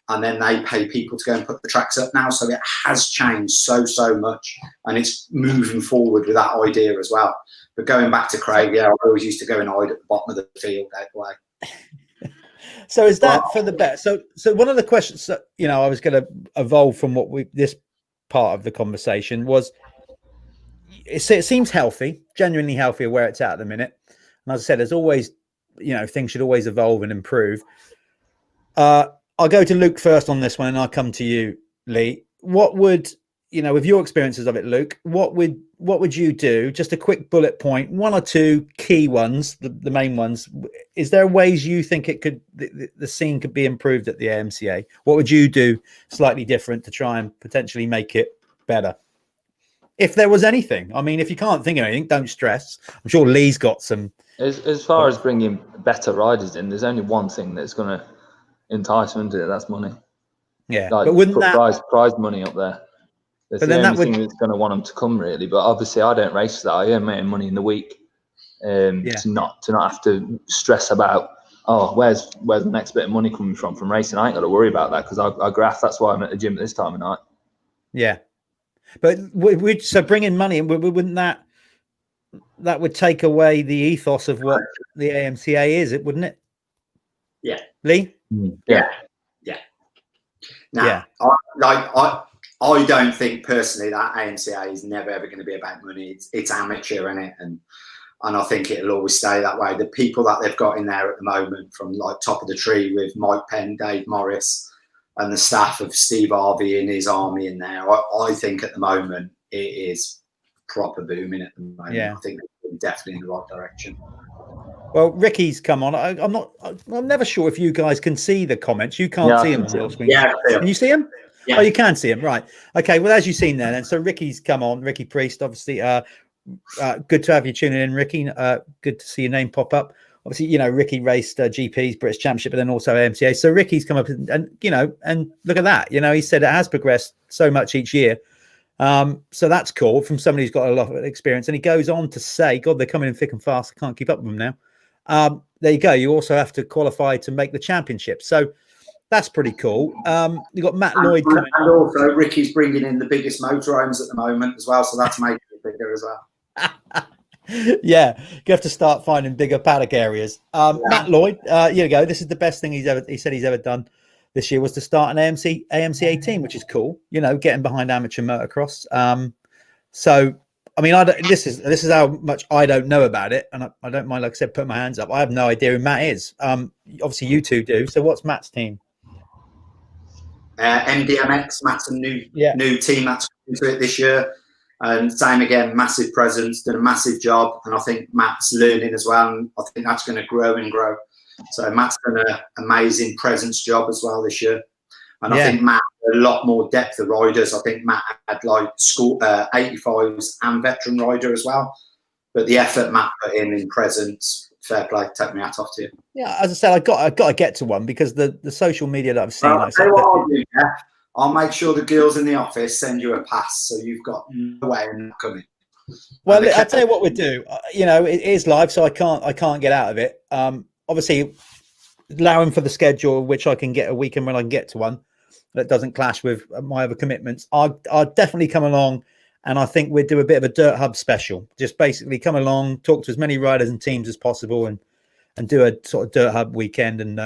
and then they pay people to go and put the tracks up now. So it has changed so much, and it's moving forward with that idea as well. But going back to Craig, yeah, I always used to go and hide at the bottom of the field that way. So is that for the best? So one of the questions that, you know, I was going to evolve from this part of the conversation was, it seems healthy, genuinely healthy where it's at the minute. And as I said, there's always, you know, things should always evolve and improve. I'll go to Luke first on this one, and I'll come to you, Lee. What would, you know, with your experiences of it, Luke, what would you do? Just a quick bullet point, one or two key ones, the main ones. Is there ways you think it could, the scene could be improved at the AMCA? What would you do slightly different to try and potentially make it better? If there was anything. I mean, if you can't think of anything, don't stress. I'm sure Lee's got some. As far as bringing better riders in, there's only one thing that's going to entice them to it. That's money. Yeah, like, but wouldn't put that prize money up there? That's the only thing that's going to want them to come, really. But obviously, I don't race that. I earn my own money in the week, to not have to stress about, oh, where's the next bit of money coming from racing. I ain't got to worry about that because I graph. That's why I'm at the gym at this time of night. Yeah, but so bringing money in, wouldn't that would take away the ethos of what the AMCA is? It wouldn't it? Yeah, Lee. Yeah. Now, I don't think personally that AMCA is never ever going to be about money. It's amateur, isn't it? And I think it'll always stay that way. The people that they've got in there at the moment, from like top of the tree with Mike Penn, Dave Morris, and the staff of Steve Harvey and his army in there, I think at the moment it is proper booming at the moment. Yeah. I think we're definitely in the right direction. Well, Ricky's come on. I'm never sure if you guys can see the comments. You can't see them on your screen. Yeah, can you see them? Yeah. Oh, you can see him, right? Okay. Well, as you've seen there, then. So Ricky's come on. Ricky Priest, obviously. Good to have you tuning in, Ricky. Good to see your name pop up. Obviously, you know, Ricky raced GPs, British Championship, but then also AMCA. So Ricky's come up and you know, and look at that. You know, he said it has progressed so much each year. So that's cool from somebody who's got a lot of experience. And he goes on to say, God, they're coming in thick and fast. I can't keep up with them now. There you go. You also have to qualify to make the championship. So that's pretty cool. You've got Matt Lloyd coming. And also Ricky's bringing in the biggest motorhomes at the moment as well. So that's making it bigger as well. Yeah, you have to start finding bigger paddock areas. Matt Lloyd, here you go. This is the best thing he's ever done this year, was to start an AMCA team, which is cool. You know, getting behind amateur motocross. So I mean, this is how much I don't know about it, and I don't mind, like I said, putting my hands up. I have no idea who Matt is. Obviously, you two do. So, what's Matt's team? MDMX, Matt's a new team that's into it this year, and same again, massive presence, done a massive job, and I think Matt's learning as well, and I think that's going to grow and grow. So Matt's done an amazing presence job as well this year. And I think Matt had a lot more depth of riders. I think Matt had like school 85s and veteran rider as well. But the effort Matt put in presence, fair play, take my hat off to you. Yeah, as I said, I got to get to one because the social media that I've seen. Well, I'll do, Jeff. I'll make sure the girls in the office send you a pass, so you've got no way of not coming. Well, I'll tell you what we do. You know, it is live, so I can't get out of it. Obviously, allowing for the schedule, which I can get a weekend when I can get to one that doesn't clash with my other commitments. I'll definitely come along, and I think we'd do a bit of a Dirt Hub special. Just basically come along, talk to as many riders and teams as possible, and do a sort of Dirt Hub weekend. And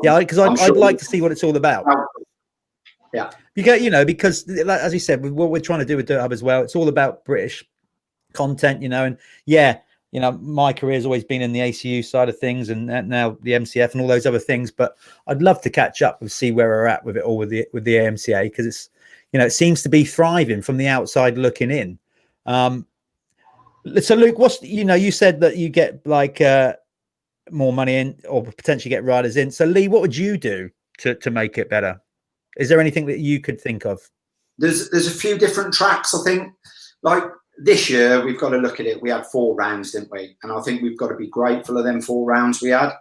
because I'd like to see what it's all about. Yeah, you know, because as you said, what we're trying to do with Dirt Hub as well, it's all about British content, you know. And you know, my career has always been in the ACU side of things, and now the MCF and all those other things. But I'd love to catch up and see where we're at with it all with the AMCA, because it's, you know, it seems to be thriving from the outside looking in. So Luke, you said that you get like more money in, or potentially get riders in. So Lee, what would you do to make it better? Is there anything that you could think of? There's a few different tracks, I think. Like this year, we've got to look at it. We had 4 rounds, didn't we? And I think we've got to be grateful of them 4 rounds we had.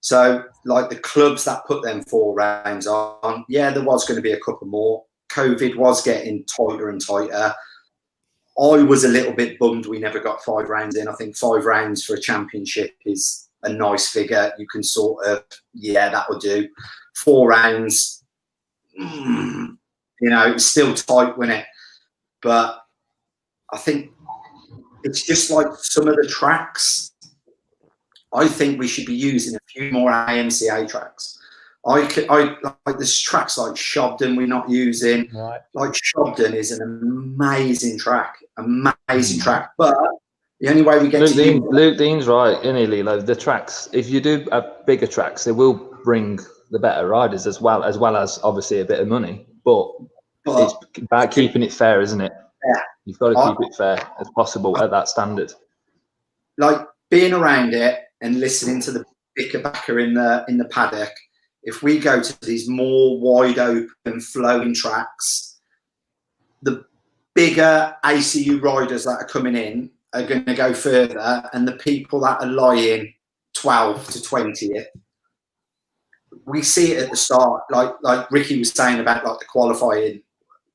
So, like the clubs that put them 4 rounds on, yeah, there was going to be a couple more. COVID was getting tighter and tighter. I was a little bit bummed we never got 5 rounds in. I think 5 rounds for a championship is a nice figure. You can sort of, that will do. 4 rounds, it's still tight, wasn't it? But I think it's just like some of the tracks. I think we should be using a few more AMCA tracks. I like this tracks like Shobden we're not using. Right. Like Shobden is an amazing track, but the only way we get Luke Dean's right, isn't he, Lilo? The tracks, if you do bigger tracks, they will bring the better riders as well as obviously a bit of money. But it's about keeping it fair, isn't it? Yeah. You've got to keep it fair as possible at that standard. Like being around it and listening to the bicker backer in the paddock. If we go to these more wide open flowing tracks, the bigger ACU riders that are coming in are going to go further, and the people that are lying 12th to 20th, we see it at the start. Like Ricky was saying about like the qualifying,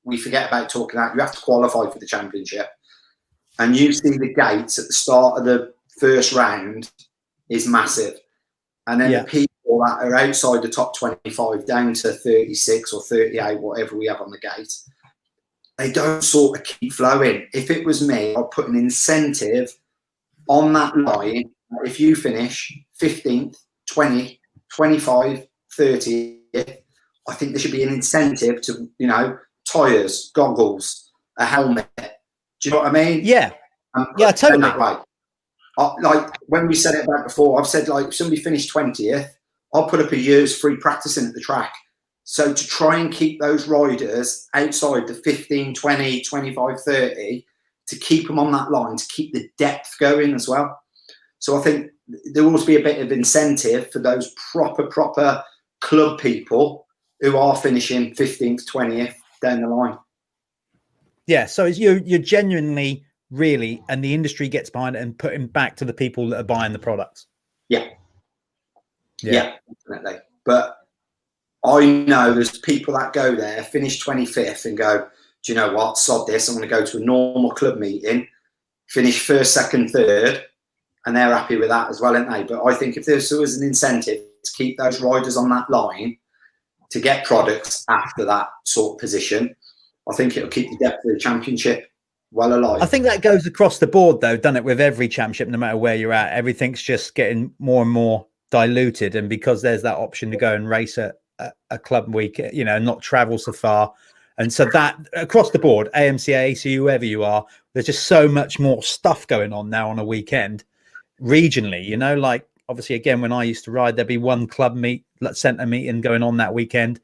we forget about talking about you have to qualify for the championship, and you see the gates at the start of the first round is massive, and then the people that are outside the top 25 down to 36 or 38, whatever we have on the gate, they don't sort of keep flowing. If it was me, I'd put an incentive on that line. If you finish 15th, 20, 25, 30th, I think there should be an incentive to, tyres, goggles, a helmet. Do you know what I mean? Yeah. Totally. That way. Like when we said it about before, I've said like if somebody finished 20th, I'll put up a year's free practicing at the track. So to try and keep those riders outside the 15, 20, 25, 30, to keep them on that line, to keep the depth going as well. So I think there will always be a bit of incentive for those proper club people who are finishing 15th, 20th down the line. Yeah, so you're genuinely really, and the industry gets behind it and putting back to the people that are buying the products. Yeah, definitely. But I know there's people that go there, finish 25th and go, do you know what, sod this, I'm going to go to a normal club meeting, finish first, second, third, and they're happy with that as well, aren't they? But I think if there was an incentive to keep those riders on that line to get products after that sort of position, I think it'll keep the depth of the championship well alive. I think that goes across the board, though, doesn't it, with every championship, no matter where you're at. Everything's just getting more and more diluted, and because there's that option to go and race a club week, not travel so far, and so that across the board, AMCA, ACU, whoever you are, there's just so much more stuff going on now on a weekend regionally. Like obviously again when I used to ride, there'd be one club centre meeting going on that weekend.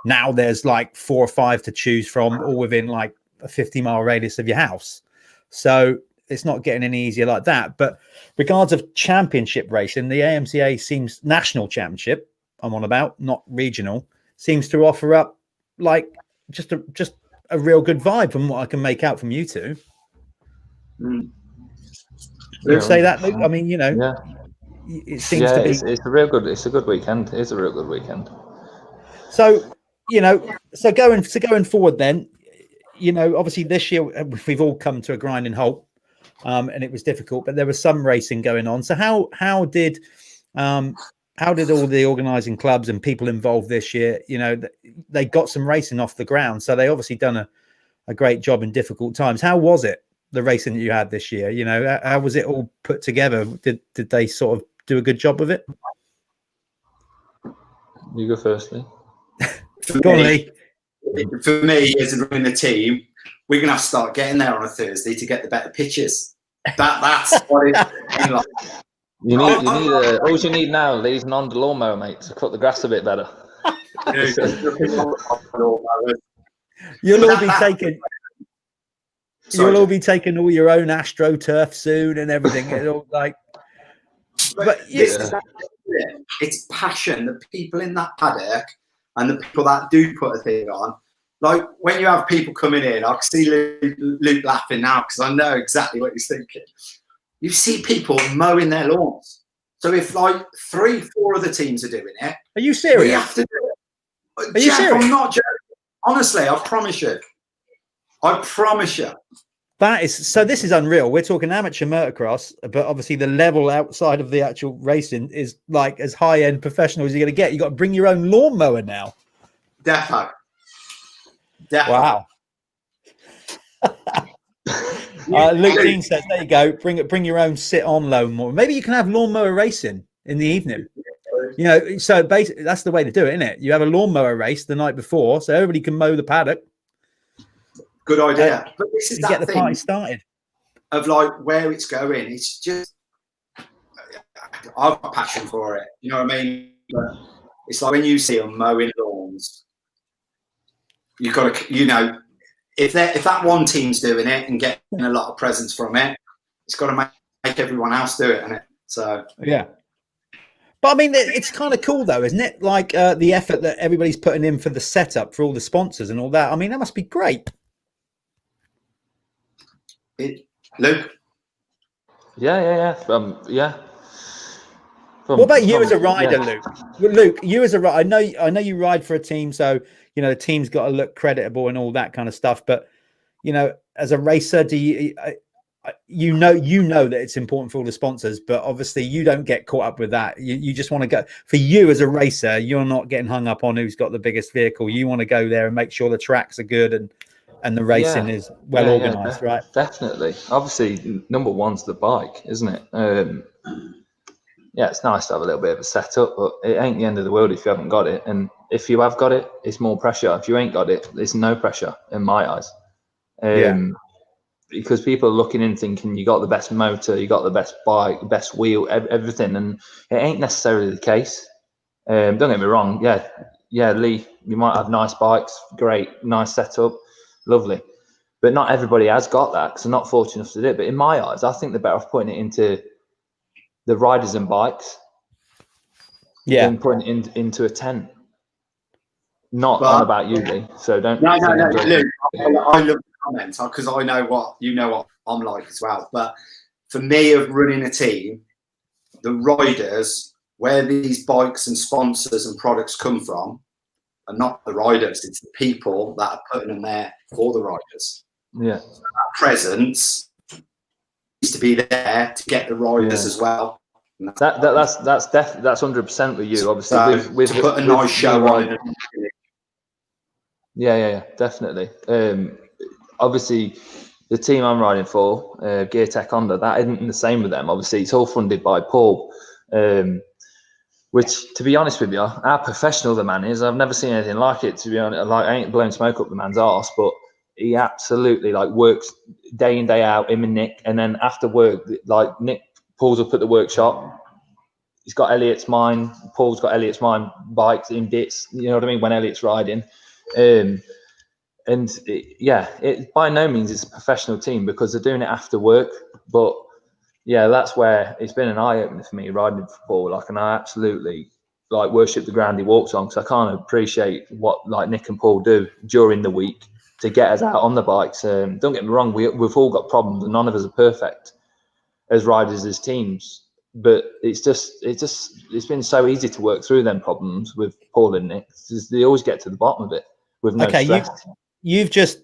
Now there's like 4 or 5 to choose from, all within like a 50-mile radius of your house. So it's not getting any easier like that. But regards of championship racing, the AMCA seems, national championship I'm on about, not regional, seems to offer up like just a real good vibe from what I can make out from you two. You'd say that, Luke? I mean, it seems to be. It's a real good. It's a good weekend. It's a real good weekend. So going forward, then, obviously this year we've all come to a grinding halt. And it was difficult, but there was some racing going on. So how did all the organising clubs and people involved this year, they got some racing off the ground. So they obviously done a great job in difficult times. How was it, the racing that you had this year? How was it all put together? Did they sort of do a good job of it? You go first, Lee. Go on, Lee. For me, as running the team, we're going to have to start getting there on a Thursday to get the better pitches. That's what it's like. You need all you need now, Lee, is an on the lawnmower, mate, to cut the grass a bit better. You'll all be taking all your own AstroTurf soon and everything. It'll it's passion. The people in that paddock and the people that do put a thing on. Like when you have people coming in, I can see Luke laughing now because I know exactly what he's thinking. You see people mowing their lawns. So if like 3-4 other teams are doing it, are you serious? We have to do it. Are you serious? I'm not joking. Honestly, I promise you. This is unreal. We're talking amateur motocross, but obviously the level outside of the actual racing is like as high end professional as you're going to get. You got to bring your own lawnmower now. Defo. Wow. Luke Dean says, there you go. Bring your own sit-on lawnmower. Maybe you can have lawnmower racing in the evening. You know, so basically that's the way to do it, isn't it? You have a lawnmower race the night before, so everybody can mow the paddock. Good idea. But this is that get the thing party started. Of like where it's going. It's just I've got a passion for it. You know what I mean? But it's like when you see them mowing lawns, you've got to, you know, if that one team's doing it and getting a lot of presents from it, it's got to make everyone else do it, isn't it? So yeah. But I mean, it's kind of cool though, isn't it? Like the effort that everybody's putting in for the setup, for all the sponsors and all that. I mean, that must be great. Luke? Yeah. What about you as a rider, Luke? Luke, you as a rider, I know you ride for a team, so you know the team's got to look creditable and all that kind of stuff. But you know, as a racer, do you know that it's important for all the sponsors, but obviously you don't get caught up with that. You just want to go. For you as a racer, you're not getting hung up on who's got the biggest vehicle. You want to go there and make sure the tracks are good and the racing is well organized, right? Definitely. Obviously, number one's the bike, isn't it? Yeah, it's nice to have a little bit of a setup, but it ain't the end of the world if you haven't got it. And if you have got it, it's more pressure. If you ain't got it, it's no pressure in my eyes. Because people are looking in thinking you got the best motor, you got the best bike, best wheel, everything, and it ain't necessarily the case. Don't get me wrong. Yeah, Lee, you might have nice bikes, great, nice setup, lovely, but not everybody has got that because they're not fortunate enough to do it. But in my eyes, I think they're better off putting it into the riders and bikes than putting it into a tent. Not on about you, Lee. So don't. No. Luke, I love the comments because I know what I'm like as well. But for me, of running a team, the riders, where these bikes and sponsors and products come from, are not the riders. It's the people that are putting them there for the riders. Yeah. So that presence needs to be there to get the riders as well. That's 100% with you. Obviously, so with to put a nice show on it. Yeah, definitely. Obviously, the team I'm riding for, Gear Tech Honda, that isn't the same with them. Obviously, it's all funded by Paul, which, to be honest with you, how professional the man is, I've never seen anything like it. To be honest, like I ain't blowing smoke up the man's arse, but he absolutely like works day in day out. Him and Nick, and then after work, like Nick pulls up at the workshop. He's got Elliot's mine. Paul's got Elliot's mine bikes in bits. You know what I mean? When Elliot's riding. It by no means it's a professional team because they're doing it after work. But yeah, that's where it's been an eye opener for me riding for Paul. Like, and I absolutely like worship the ground he walks on because I can't appreciate what like Nick and Paul do during the week to get us out on the bikes. Don't get me wrong, we've all got problems and none of us are perfect as riders, as teams. But it's been so easy to work through them problems with Paul and Nick. They always get to the bottom of it with no stress. You've just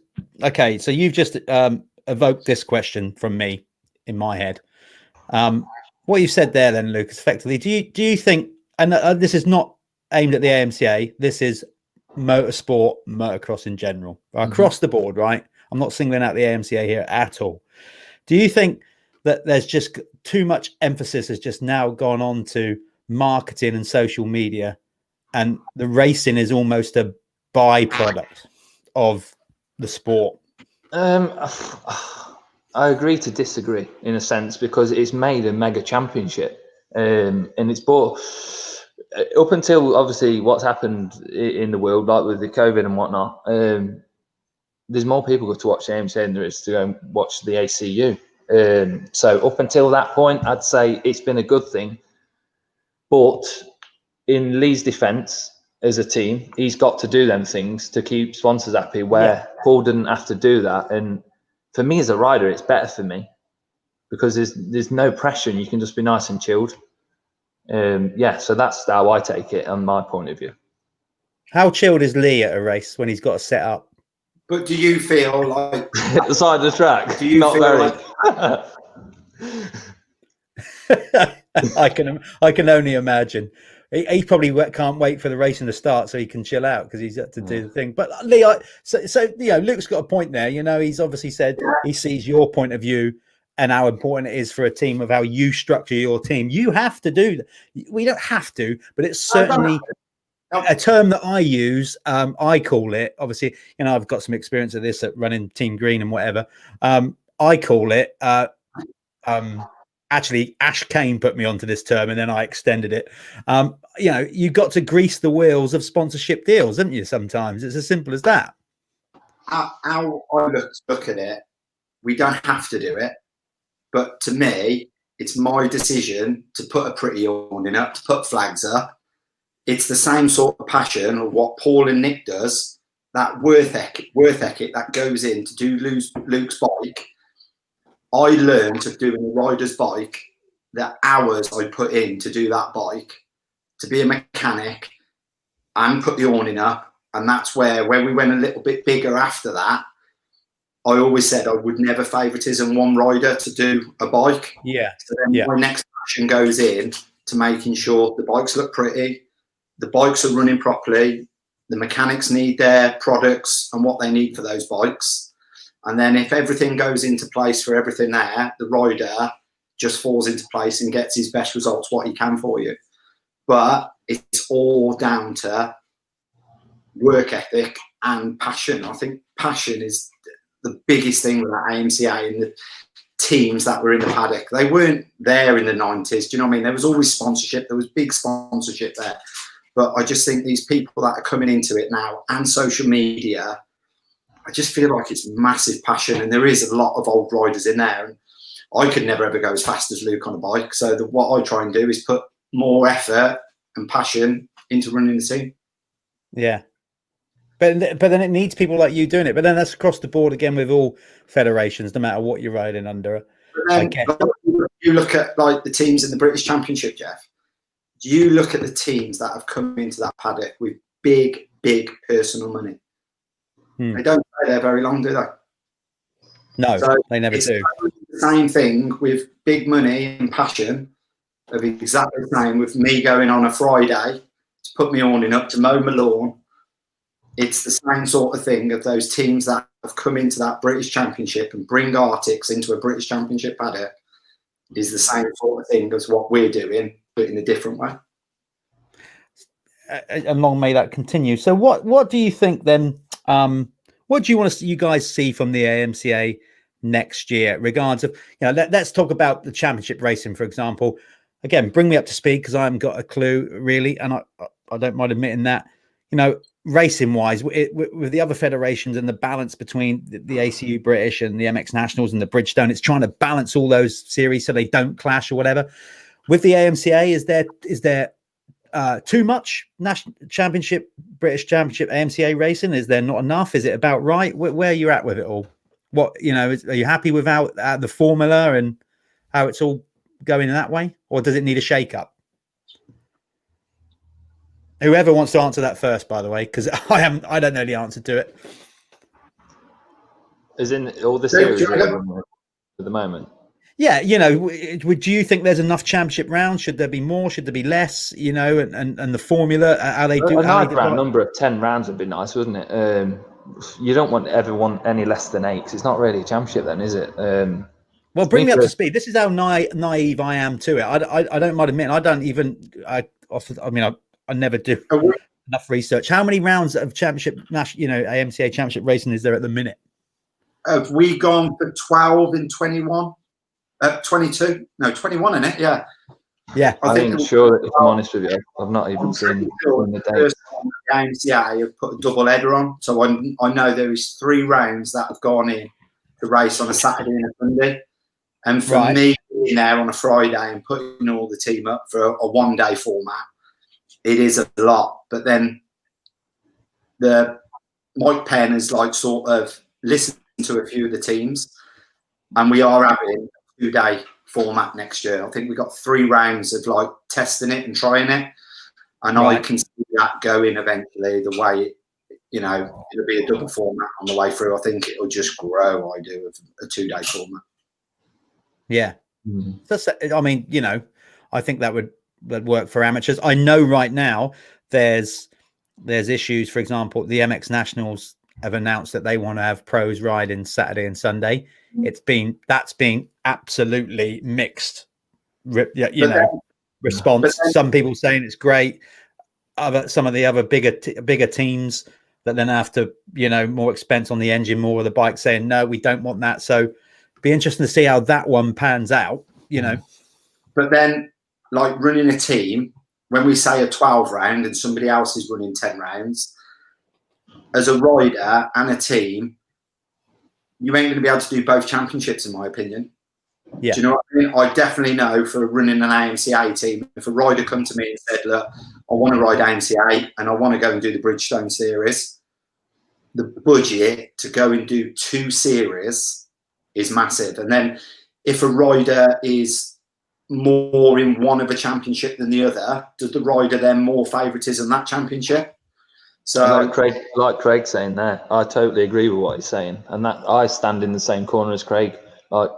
evoked this question from me in my head. What you've said there, then, Lucas, effectively, do you think? And this is not aimed at the AMCA. This is motorsport, motocross in general, across the board, right? I'm not singling out the AMCA here at all. Do you think that there's just too much emphasis has just now gone on to marketing and social media, and the racing is almost a byproduct of the sport? I agree to disagree in a sense because it's made a mega championship, and it's brought up until obviously what's happened in the world, like with the COVID and whatnot. There's more people go to watch the AMCA than there is to go and watch the ACU. So up until that point, I'd say it's been a good thing. But in Lee's defence, as a team, he's got to do them things to keep sponsors happy, where Paul didn't have to do that. And for me as a rider, it's better for me because there's no pressure and you can just be nice and chilled. So that's how I take it on my point of view. How chilled is Lee at a race when he's got to set up? But do you feel like at the side of the track? Do you Not feel very. like I can only imagine. he probably can't wait for the racing to start so he can chill out because he's got to do the thing. But Lee, so Luke's got a point there. He's obviously said he sees your point of view and how important it is for a team of how you structure your team. You have to do that. We don't have to, but it's certainly a term that I use. I call it, obviously, I've got some experience of this at running Team Green and whatever. I call it, actually, Ash Kane put me onto this term and then I extended it. You've got to grease the wheels of sponsorship deals, haven't you? Sometimes it's as simple as that. How I look at it, we don't have to do it. But to me, it's my decision to put a pretty awning up, to put flags up. It's the same sort of passion of what Paul and Nick does, that worth ethic that goes in to do Luke's bike. I learned of doing a rider's bike, the hours I put in to do that bike, to be a mechanic and put the awning up. And that's where we went a little bit bigger after that. I always said I would never favouritism one rider to do a bike. Yeah. So then my next passion goes in to making sure the bikes look pretty, the bikes are running properly, the mechanics need their products and what they need for those bikes. And then if everything goes into place for everything there, the rider just falls into place and gets his best results, what he can for you. But it's all down to work ethic and passion. I think passion is the biggest thing with that AMCA and the teams that were in the paddock. They weren't there in the 90s. Do you know what I mean? There was always sponsorship. There was big sponsorship there. But I just think these people that are coming into it now and social media, I just feel like it's massive passion, and there is a lot of old riders in there. And I could never ever go as fast as Luke on a bike. So what I try and do is put more effort and passion into running the team. Yeah. But then it needs people like you doing it. But then that's across the board again with all federations, no matter what you're riding under. Then, you look at like the teams in the British Championship, Jeff. Do you look at the teams that have come into that paddock with big personal money? They don't stay there very long, do they? No, so they never do. The same thing with big money and passion, of exactly the same with me going on a Friday to put me awning up to mow my lawn. It's the same sort of thing of those teams that have come into that British Championship and bring Arctics into a British Championship paddock. Is the same sort of thing as what we're doing, but in a different way. And long may that continue. So what do you think then? What do you want to see you guys see from the AMCA next year? Regards of, let's talk about the championship racing, for example. Again, bring me up to speed because I haven't got a clue really, and I don't mind admitting that. Racing wise, with the other federations and the balance between the ACU British and the MX Nationals and the Bridgestone, it's trying to balance all those series so they don't clash or whatever. With the AMCA, is there too much national championship, British Championship, AMCA racing? Is there not enough? Is it about right? Where are you at with it all? What are you happy with the formula and how it's all going in that way, or does it need a shake up? Whoever wants to answer that first, by the way, because I don't know the answer to it. As in all the series at the moment. Yeah, would you think there's enough championship rounds? Should there be more? Should there be less? And the formula, how they do. A nice round number of 10 rounds would be nice, wouldn't it? You don't want everyone any less than 8 because it's not really a championship, then, is it? Well, bring me up to speed. This is how naive I am to it. I don't mind admitting I don't even. I never do enough research. How many rounds of championship, AMCA championship racing is there at the minute? Have we gone for 12 in 21? 22? No, 21 in it, yeah. Yeah. I think sure, if I'm honest with you, I've not even seen the date. The AMCA have put a double header on, so I know there is 3 rounds that have gone in to race on a Saturday and a Sunday. And for me being there on a Friday and putting all the team up for a one-day format, it is a lot. But then Mike Penn has sort of listened to a few of the teams, and we are having a 2-day format next year. I think we got 3 rounds of testing it and trying it, and I can see that going eventually the way it'll be a double format on the way through. I think it'll just grow. I do with a 2-day format. Yeah. I think that would that work for amateurs. I know right now there's issues. For example, the MX Nationals have announced that they want to have pros riding Saturday and Sunday. That's been absolutely mixed, response. Some people saying it's great. Some of the other bigger teams that then have to, more expense on the engine, more of the bike, saying no, we don't want that. So it'd be interesting to see how that one pans out. But then, like running a team, when we say a 12 round and somebody else is running 10 rounds, as a rider and a team, you ain't going to be able to do both championships, in my opinion. Yeah. Do you know what I mean? I definitely know for running an AMCA team, if a rider come to me and said, look, I want to ride AMCA and I want to go and do the Bridgestone series, the budget to go and do 2 series is massive. And then if a rider is more in one of a championship than the other, does the rider then more favouritism that championship? So like Craig saying there, I totally agree with what he's saying, and that I stand in the same corner as Craig. Like,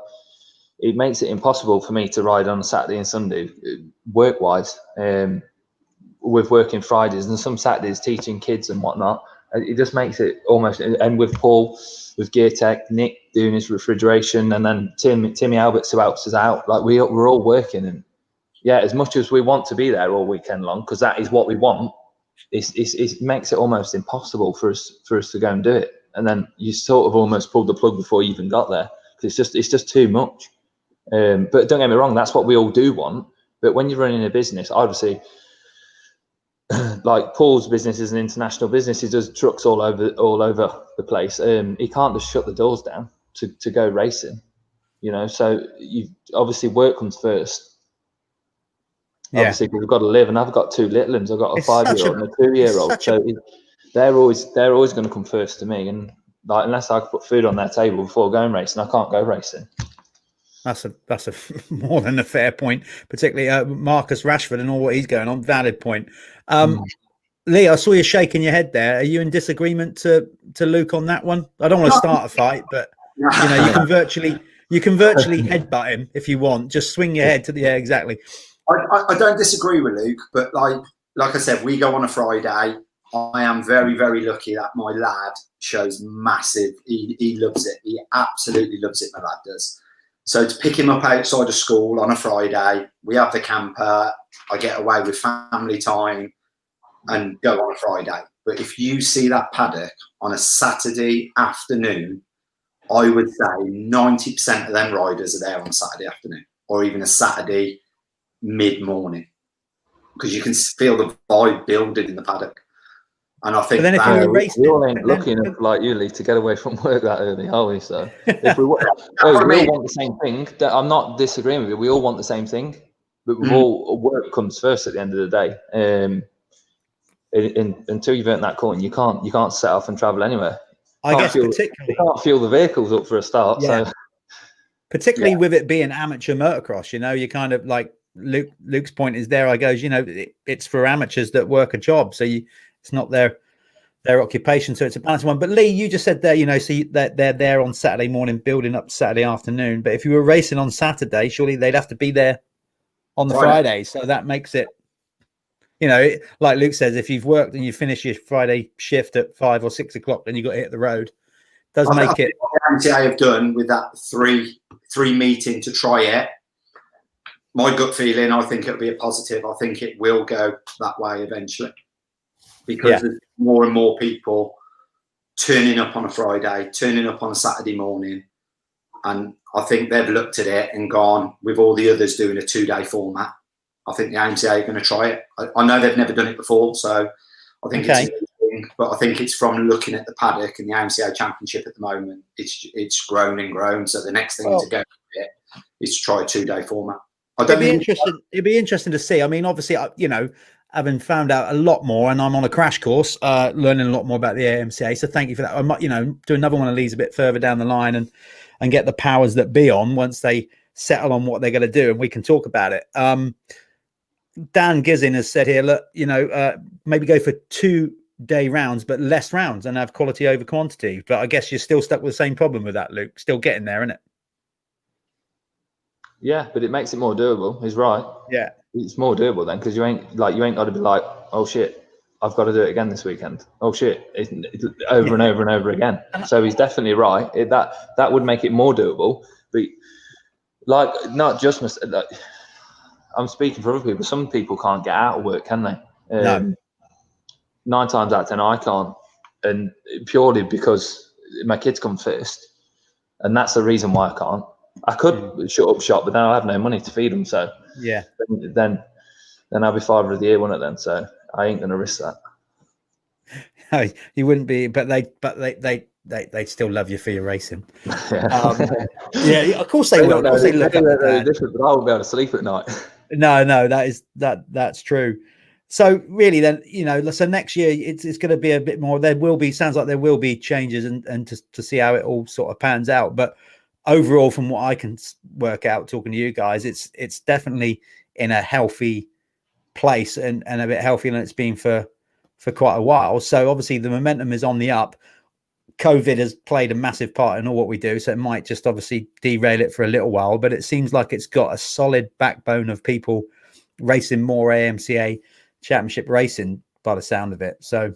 it makes it impossible for me to ride on a Saturday and Sunday, work-wise, with working Fridays and some Saturdays teaching kids and whatnot. It just makes it almost, and with Paul, with Gear Tech, Nick doing his refrigeration, and then Timmy Alberts who helps us out. Like, we're all working, and yeah, as much as we want to be there all weekend long, because that is what we want, it makes it almost impossible for us to go and do it. And then you sort of almost pulled the plug before you even got there, because it's just too much. But don't get me wrong, that's what we all do want. But when you're running a business, obviously, like Paul's business is an international business. He does trucks all over the place. He can't just shut the doors down to go racing, So you obviously work comes first. Yeah. Obviously, because we've got to live, and I've got 2 little ones. I've got a 5-year-old and a 2-year-old. So they're always going to come first to me. And like, unless I put food on their table before going racing, I can't go racing. That's a more than a fair point, particularly Marcus Rashford and all what he's going on. Valid point. Lee, I saw you shaking your head there. Are you in disagreement to Luke on that one? I don't want to start a fight, but you can virtually headbutt him if you want. Just swing your head to the air. Exactly. I don't disagree with Luke, but like I said, we go on a Friday. I am very, very lucky that my lad shows massive. He loves it. He absolutely loves it. My lad does. So to pick him up outside of school on a Friday, we have the camper. I get away with family time and go on a Friday. But if you see that paddock on a Saturday afternoon, I would say 90% of them riders are there on a Saturday afternoon, or even a Saturday mid-morning, because you can feel the vibe building in the paddock. And I think but then if you're racing, we all ain't lucky enough like you, Lee, to get away from work that early, are we? So if we all want the same thing. I'm not disagreeing with you. We all want the same thing, but work comes first at the end of the day. Until you've earned that coin, you can't set off and travel anywhere. I guess particularly you can't fuel the vehicles up for a start. Yeah. So particularly with it being amateur motocross, you kind of like Luke's point is there. I goes, it's for amateurs that work a job, so it's not their occupation, so it's a balanced one. But Lee, you just said there, that they're there on Saturday morning, building up Saturday afternoon. But if you were racing on Saturday, surely they'd have to be there on the Friday. So that makes it, like Luke says, if you've worked and you finish your Friday shift at 5 or 6 o'clock, then you got to hit the road. Does make it. What the AMCA have done with that three meeting to try it. My gut feeling, I think it'll be a positive. I think it will go that way eventually, because there's more and more people turning up on a Friday, turning up on a Saturday morning. And I think they've looked at it and gone, with all the others doing a 2-day format, I think the AMCA are going to try it. I know they've never done it before, so I think it's a new thing, but I think it's from looking at the paddock and the AMCA Championship at the moment, it's grown and grown. So the next thing to go with it is to try a 2-day format. It'd be interesting to see. I mean, obviously, having found out a lot more, and I'm on a crash course, learning a lot more about the AMCA. So thank you for that. I might, do another one of these a bit further down the line and get the powers that be on once they settle on what they're going to do, and we can talk about it. Dan Gizzin has said here, look, maybe go for 2-day rounds, but less rounds and have quality over quantity. But I guess you're still stuck with the same problem with that, Luke. Still getting there, isn't it? Yeah, but it makes it more doable. He's right. Yeah. it's more doable then, because you ain't got to be like, oh shit, I've got to do it again this weekend. Oh shit, it's over and over and over again. So he's definitely right. That would make it more doable. But like, not just like, I'm speaking for other people. Some people can't get out of work, can they? No. 9 times out of 10, I can't, and purely because my kids come first, and that's the reason why I can't. I could shut up shop, but then I'll have no money to feed them. So Yeah, then I'll be father of the year, won't it? Then, so I ain't gonna risk that. no, you wouldn't be, but they still love you for your racing. Yeah, of course they will. Of course they look up at different, but I won't be able to sleep at night. No, that's true. So really, then, you know, so next year it's going to be a bit more. There will be, sounds like there will be changes, and to see how it all sort of pans out. But overall, from what I can work out talking to you guys, it's definitely in a healthy place, and a bit healthier than it's been for quite a while. So obviously the momentum is on the up. COVID has played a massive part in all what we do, so it might just obviously derail it for a little while, but it seems like it's got a solid backbone of people racing more AMCA championship racing by the sound of it. So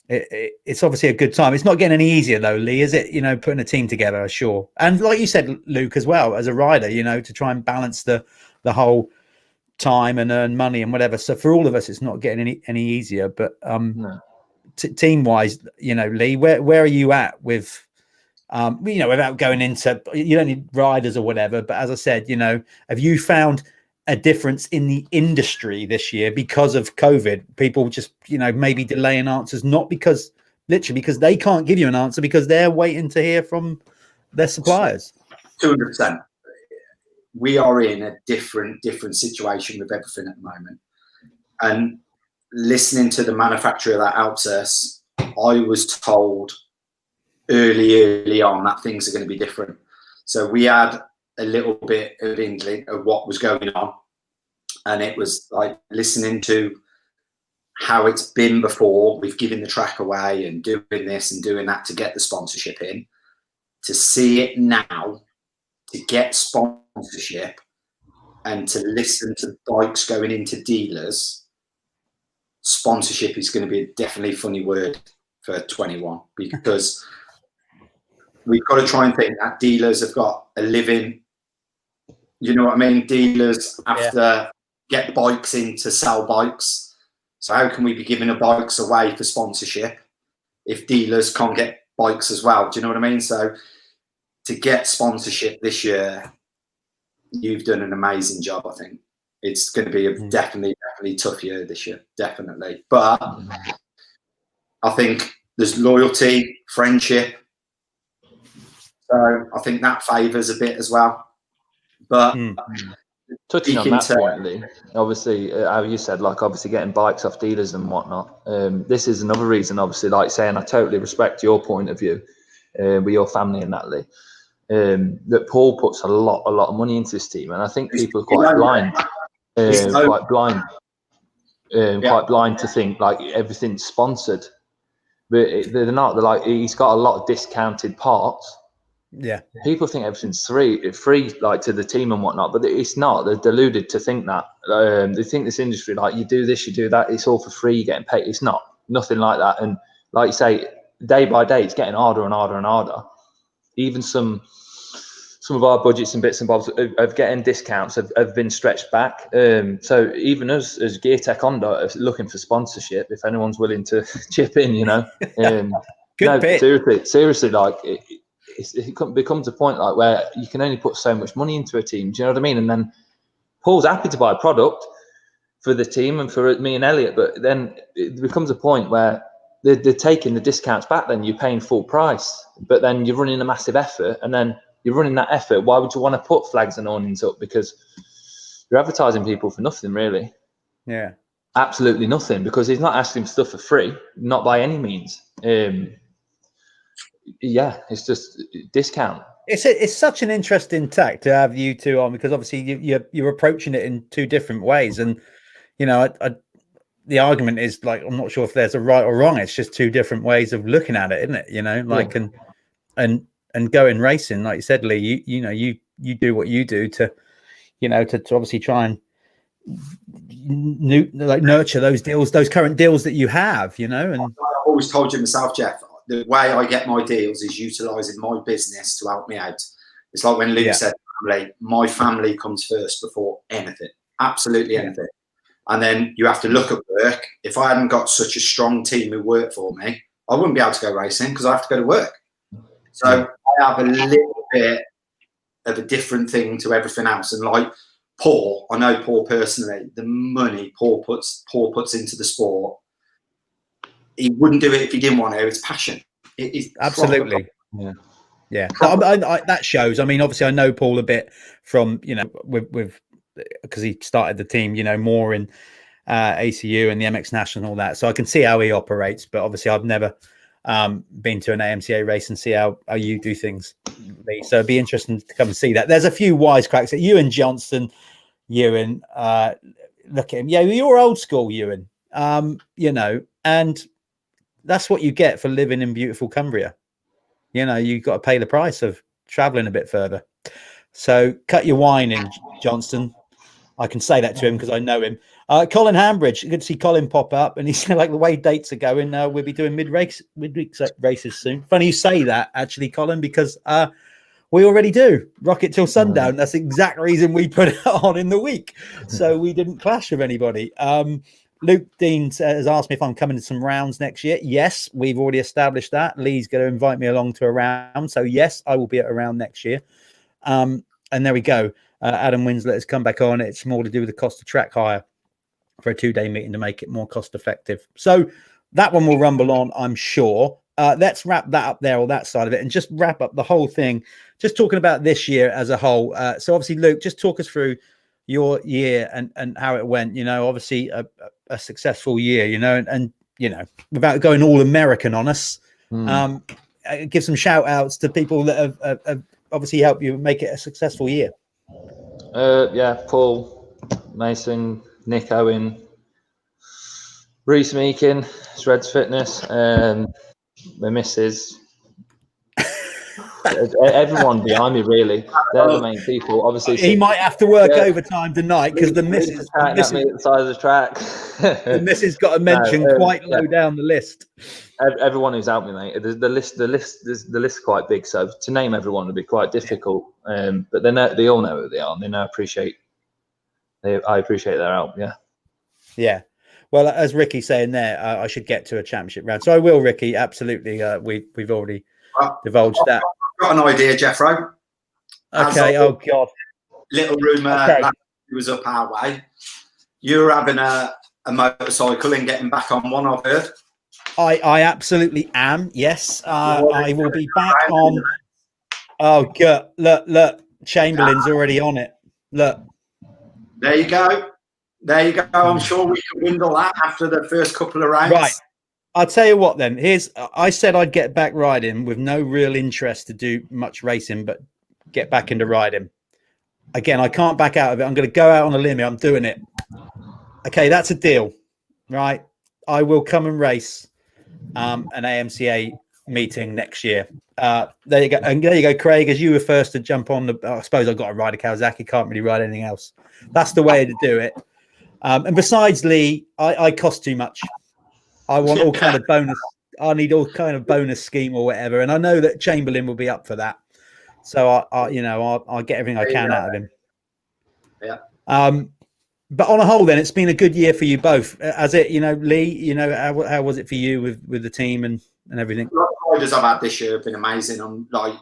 it's obviously a good time. It's not getting any easier though, Lee, is it? You know, putting a team together, sure. And like you said, Luke, as well, as a rider, you know, to try and balance the whole time and earn money and whatever. So for all of us, it's not getting any easier. But No. Team wise, you know, Lee, where are you at with you know, without going into, you don't need riders or whatever, but as I said, you know, have you found a difference in the industry this year because of COVID? People just, you know, maybe delaying answers, not because literally because they can't give you an answer, because they're waiting to hear from their suppliers. 200%. We are in a different situation with everything at the moment. And listening to the manufacturer that outsource, I was told early on that things are going to be different. So we had a little bit of inkling of what was going on, and it was like listening to how it's been before. We've given the track away and doing this and doing that to get the sponsorship in, to see it now, to get sponsorship and to listen to bikes going into dealers. Sponsorship is going to be a definitely funny word for 21, because we've got to try and think that dealers have got a living, you know what I mean? Dealers have to get bikes in to sell bikes. So how can we be giving the bikes away for sponsorship if dealers can't get bikes as well? Do you know what I mean? So to get sponsorship this year, you've done an amazing job, I think. It's going to be a definitely tough year this year, definitely. But I think there's loyalty, friendship. So I think that favours a bit as well. But touching on that point, Lee, obviously, how you said, like obviously getting bikes off dealers and whatnot. This is another reason, obviously, like saying, I totally respect your point of view with your family and that, Lee. That Paul puts a lot of money into this team, and I think people are quite blind. Quite blind to think like everything's sponsored, but they're not. They're like, he's got a lot of discounted parts. Yeah, people think everything's free, like to the team and whatnot, but it's not. They're deluded to think that. They think this industry, like you do this, you do that, it's all for free, you're getting paid. It's not. Nothing like that. And like you say, day by day, it's getting harder and harder and harder. Even some of our budgets and bits and bobs of getting discounts have been stretched back. So even us as Gear Tech Honda are looking for sponsorship, if anyone's willing to chip in, you know. Seriously, like it becomes a point like where you can only put so much money into a team. Do you know what I mean? And then Paul's happy to buy a product for the team and for me and Elliot, but then it becomes a point where they're taking the discounts back. Then you're paying full price, but then you're running a massive effort, and then you're running that effort. Why would you want to put flags and awnings up? Because you're advertising people for nothing, really. Yeah, absolutely nothing, because he's not asking for stuff for free, not by any means. It's just discount. It's such an interesting tack to have you two on, because obviously you're approaching it in two different ways, and you know, the argument is like, I'm not sure if there's a right or wrong. It's just two different ways of looking at it, isn't it? You know, like and going racing, like you said, Lee, you know, you do what you do to, you know, to obviously try and nurture those deals, those current deals that you have, you know. And I've always told you myself, Jeff, the way I get my deals is utilising my business to help me out. It's like when Luke said, my family comes first before anything, absolutely anything. And then you have to look at work. If I hadn't got such a strong team who work for me, I wouldn't be able to go racing because I have to go to work. So I have a little bit of a different thing to everything else. And like Paul, I know Paul personally, the money Paul puts into the sport, he wouldn't do it if he didn't want to. It's passion. It is absolutely. Yeah. That shows. I mean, obviously I know Paul a bit from, you know, with because he started the team, you know, more in ACU and the MX National and all that. So I can see how he operates, but obviously I've never been to an AMCA race and see how you do things. So it'd be interesting to come and see that. There's a few wisecracks at Ewan Johnston. Ewan, look at him. Yeah, you're old school, Ewan. You know, and that's what you get for living in beautiful Cumbria. You know, you've got to pay the price of traveling a bit further. So cut your wine in, Johnston. I can say that to him because I know him. Colin Hambridge, good to see Colin pop up, and he said, like, the way dates are going, we'll be doing midweek races soon. Funny you say that, actually, Colin, because we already do Rocket Till Sundown. That's the exact reason we put it on in the week, so we didn't clash with anybody. Luke Dean has asked me if I'm coming to some rounds next year. Yes, we've already established that. Lee's going to invite me along to a round, so yes, I will be at a round next year. And there we go. Adam Winslet has come back on. It's more to do with the cost of track hire for a 2-day meeting to make it more cost effective. So that one will rumble on, I'm sure. Let's wrap that up there, or that side of it, and just wrap up the whole thing. Just talking about this year as a whole. So obviously, Luke, just talk us through your year and how it went. You know, obviously a successful year, you know, and you know, without going all American on us, give some shout outs to people that have obviously helped you make it a successful year. Paul, Mason, Nick Owen, Reese Meakin, Shreds Fitness, my missus, everyone behind me, really. They're the main people. Obviously, he might have to work overtime tonight because the missus at me at the side of the track. The missus got a mention quite low down the list. Everyone who's helped me, mate. The list is quite big, so to name everyone would be quite difficult. But they all know who they are, and they know I appreciate their help. Yeah. Well, as Ricky's saying there, I should get to a championship round, so I will, Ricky. Absolutely. We've already divulged that. I've got an idea, Jeffro. Okay. Oh God. Little rumour was up our way. You're having a motorcycle and getting back on one, I've heard. I absolutely am. Yes, I will be back on. Oh God! Look, Chamberlain's already on it. Look. There you go. I'm sure we can windle that after the first couple of rounds. Right. I'll tell you what then. I said I'd get back riding with no real interest to do much racing, but get back into riding. Again, I can't back out of it. I'm going to go out on a limb. I'm doing it. Okay, that's a deal. Right. I will come and race an AMCA meeting next year. There you go. And there you go, Craig, as you were first to jump on I suppose I've got to ride a Kawasaki. Can't really ride anything else. That's the way to do it. And besides, Lee, I cost too much. I want all kind of bonus. I need all kind of bonus scheme or whatever. And I know that Chamberlain will be up for that. So I'll get everything I can out of him. Yeah. But on a whole, then it's been a good year for you both. As it, you know, Lee, you know, how was it for you with the team and everything? The riders I've had this year have been amazing. I'm like,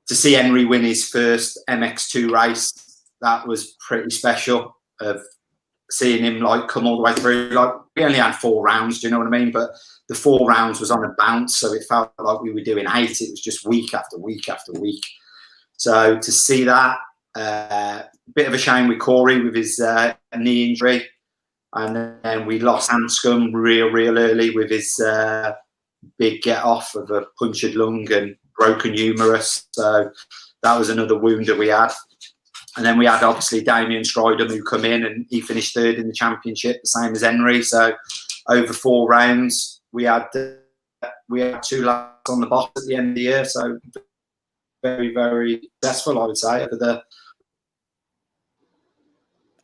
to see Henry win his first MX2 race, that was pretty special. Of seeing him like come all the way through. Like, we only had 4 rounds, do you know what I mean? But the 4 rounds was on a bounce, so it felt like we were doing 8. It was just week after week after week. So to see that, bit of a shame with Corey with his knee injury, and then we lost Anscombe real early with his big get off of a punctured lung and broken humerus. So that was another wound that we had. And then we had obviously Damien Stridham who come in, and he finished 3rd in the championship, the same as Henry. So over 4 rounds, we had 2 lads on the box at the end of the year. So very, very successful, I would say, over the.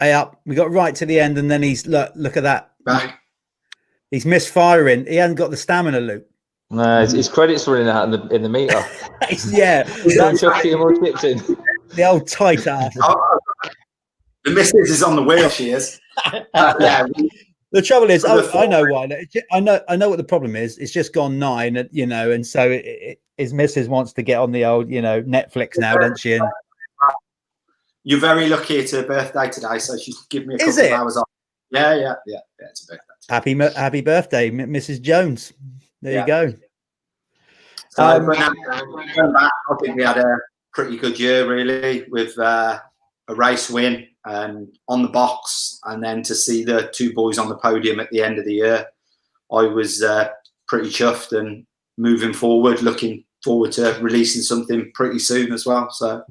Hey up. We got right to the end, and then he's look at that. Back. He's misfiring. He hasn't got the stamina, Luke. No, his credits running out in the meter. Yeah, Don't chuck a few more chips in. the old tight ass. The missus is on the wheel. She is. Yeah. The trouble is, I know why. I know what the problem is. It's just gone 9, and so his missus wants to get on the old, Netflix now, doesn't she? And you're very lucky. It's her birthday today, so she's given me a couple of hours off. Yeah. It's a birthday. Happy birthday, Mrs. Jones. There you go. So, but now, going back, I think we had a pretty good year, really, with a race win and on the box, and then to see the 2 boys on the podium at the end of the year, I was pretty chuffed and moving forward, looking forward to releasing something pretty soon as well. So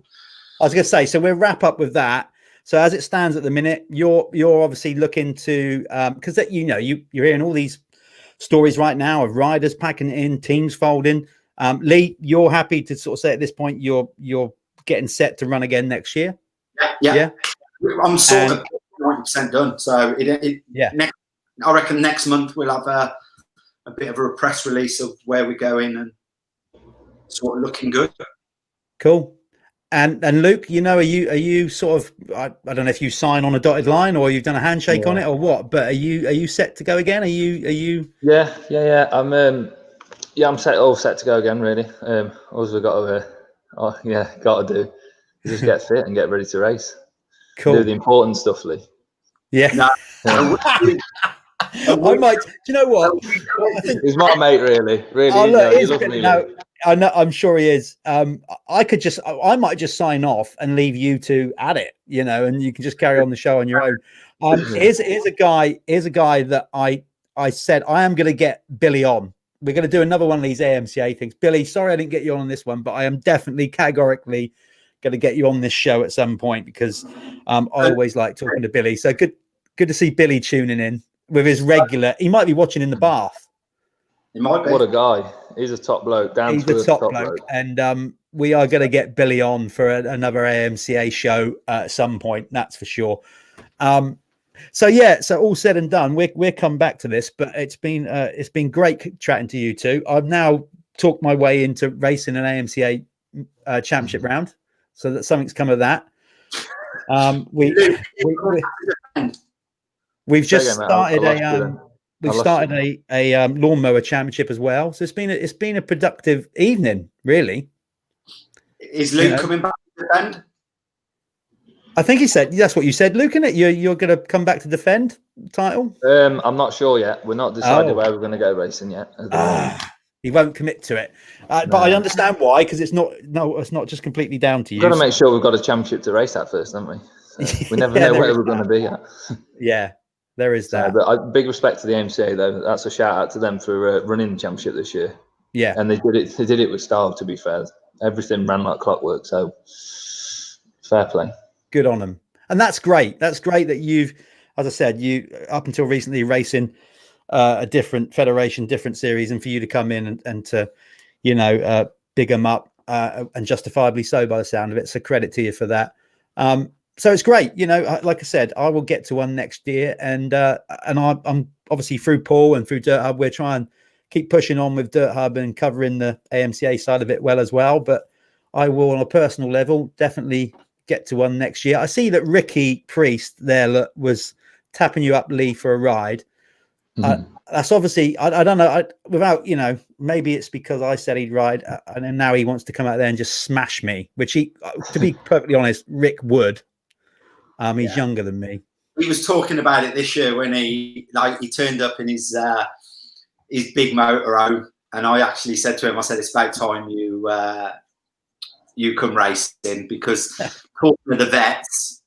I was going to say, so we'll wrap up with that. So as it stands at the minute, you're obviously looking to because you're hearing all these stories right now of riders packing in, teams folding. Lee, you're happy to sort of say at this point you're getting set to run again next year. Yeah. I'm sort of 90% done. So I reckon next month we'll have a bit of a press release of where we're going and sort of looking good. Cool. And Luke, are you sort of I don't know if you sign on a dotted line or you've done a handshake on it or what, but are you set to go again? Are you Yeah. I'm set to go again, really. All we've got to do is just get fit and get ready to race. Cool. Do the important stuff, Lee. Yeah. I might. Do you know what? He's my mate, really. Really. Oh, look, he loves me. No, I know. I'm sure he is. I might just sign off and leave you two at it, and you can just carry on the show on your own. Here's a guy that I said I am going to get Billy on. We're going to do another one of these AMCA things. Billy, sorry I didn't get you on this one, but I am definitely categorically going to get you on this show at some point because I always like talking to Billy. So good to see Billy tuning in with his regular. He might be watching in the bath. He might be. What a guy! He's a top bloke. He's a top bloke, and we are going to get Billy on for another AMCA show at some point. That's for sure. So all said and done, we'll come back to this, but it's been great chatting to you two. I've now talked my way into racing an AMCA championship round, so that something's come of that. We've just started a lawnmower championship as well. So it's been a productive evening, really. Is Luke coming back to defend? I think he said that's what you said, Luke, isn't it? You're going to come back to defend the title? I'm not sure yet. We're not decided where we're going to go racing yet. He won't commit to it, but I understand why, because it's not just completely down to you. We've got to make sure we've got a championship to race at first, haven't we? So we never know where we're going to be at. Yeah, there is that. But big respect to the AMCA though. That's a shout out to them for running the championship this year. Yeah, and they did it with style. To be fair, everything ran like clockwork. So fair play. Good on them. And that's great. That's great that you've, as I said, you up until recently racing a different federation, different series, and for you to come in and to, big them up and justifiably so by the sound of it. So credit to you for that. So it's great. Like I said, I will get to one next year, and I'm obviously through Paul and through Dirt Hub. We're trying to keep pushing on with Dirt Hub and covering the AMCA side of it well as well. But I will, on a personal level, definitely get to one next year. I see that Ricky Priest there was tapping you up, Lee, for a ride. That's obviously I don't know, without maybe it's because I said he'd ride and then now he wants to come out there and just smash me, which he, to be perfectly honest, Rick would. He's younger than me. He was talking about it this year when he turned up in his big motorhome, and I actually said to him, I said, it's about time you come racing, because talking to the vets,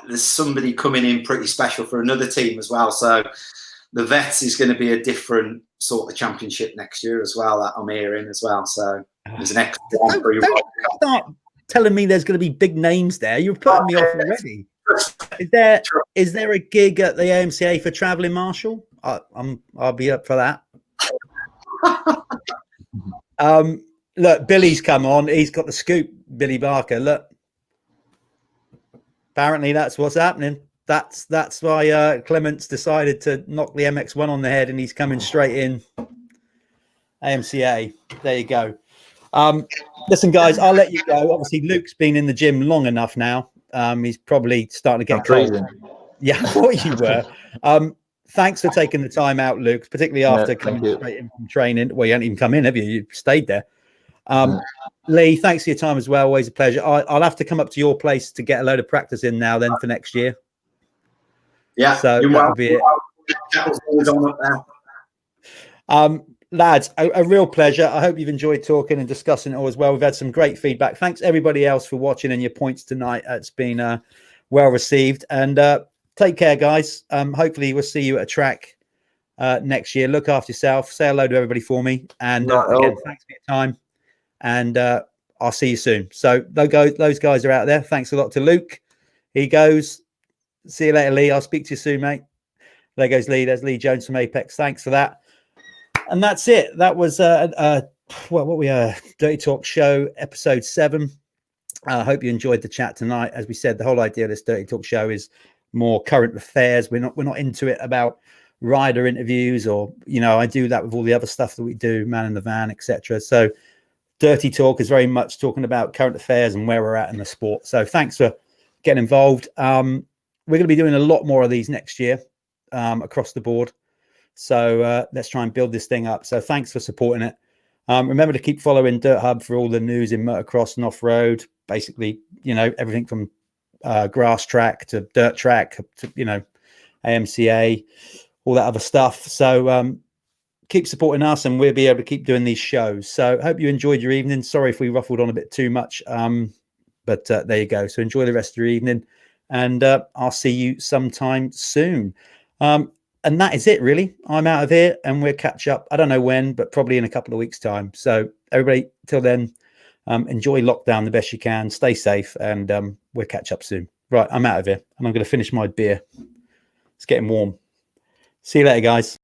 there's somebody coming in pretty special for another team as well. So the vets is going to be a different sort of championship next year as well, that I'm hearing as well. So there's an extra one for you. Don't start telling me there's going to be big names there. You're putting me off already. Is there a gig at the AMCA for travelling marshal? I'll be up for that. Look, Billy's come on. He's got the scoop, Billy Barker. Look, apparently that's what's happening. That's why Clements decided to knock the MX1 on the head, and he's coming straight in. AMCA. There you go. Listen, guys, I'll let you go. Obviously, Luke's been in the gym long enough now. He's probably starting to get cold. Yeah, I thought you were. Thanks for taking the time out, Luke, particularly after coming straight in from training. Well, you haven't even come in, have you? You stayed there. Lee, thanks for your time as well. Always a pleasure. I'll have to come up to your place to get a load of practice in now then for next year. Yeah, so that'll be it. Lads, a real pleasure. I hope you've enjoyed talking and discussing it all as well. We've had some great feedback. Thanks everybody else for watching and your points tonight. It's been well received. And take care, guys. Hopefully we'll see you at a track next year. Look after yourself. Say hello to everybody for me. And again, thanks for your time. And I'll see you soon. So those guys are out there. Thanks a lot to Luke. He goes. See you later, Lee. I'll speak to you soon, mate. There goes Lee. There's Lee Jones from Apex. Thanks for that. And that's it. That was Dirty Talk Show episode 7. I hope you enjoyed the chat tonight. As we said, the whole idea of this Dirty Talk Show is more current affairs. We're not into it about rider interviews, or I do that with all the other stuff that we do, Man in the Van, etc. So Dirty Talk is very much talking about current affairs and where we're at in the sport. So thanks for getting involved. We're going to be doing a lot more of these next year across the board. So let's try and build this thing up. So thanks for supporting it. Remember to keep following Dirt Hub for all the news in motocross and off-road. Basically, everything from grass track to dirt track to, AMCA, all that other stuff. So keep supporting us and we'll be able to keep doing these shows. So hope you enjoyed your evening. Sorry if we ruffled on a bit too much. But there you go. So enjoy the rest of your evening. And I'll see you sometime soon. And that is it, really. I'm out of here and we'll catch up. I don't know when, but probably in a couple of weeks' time. So everybody, till then, enjoy lockdown the best you can. Stay safe and we'll catch up soon. Right, I'm out of here and I'm going to finish my beer. It's getting warm. See you later, guys.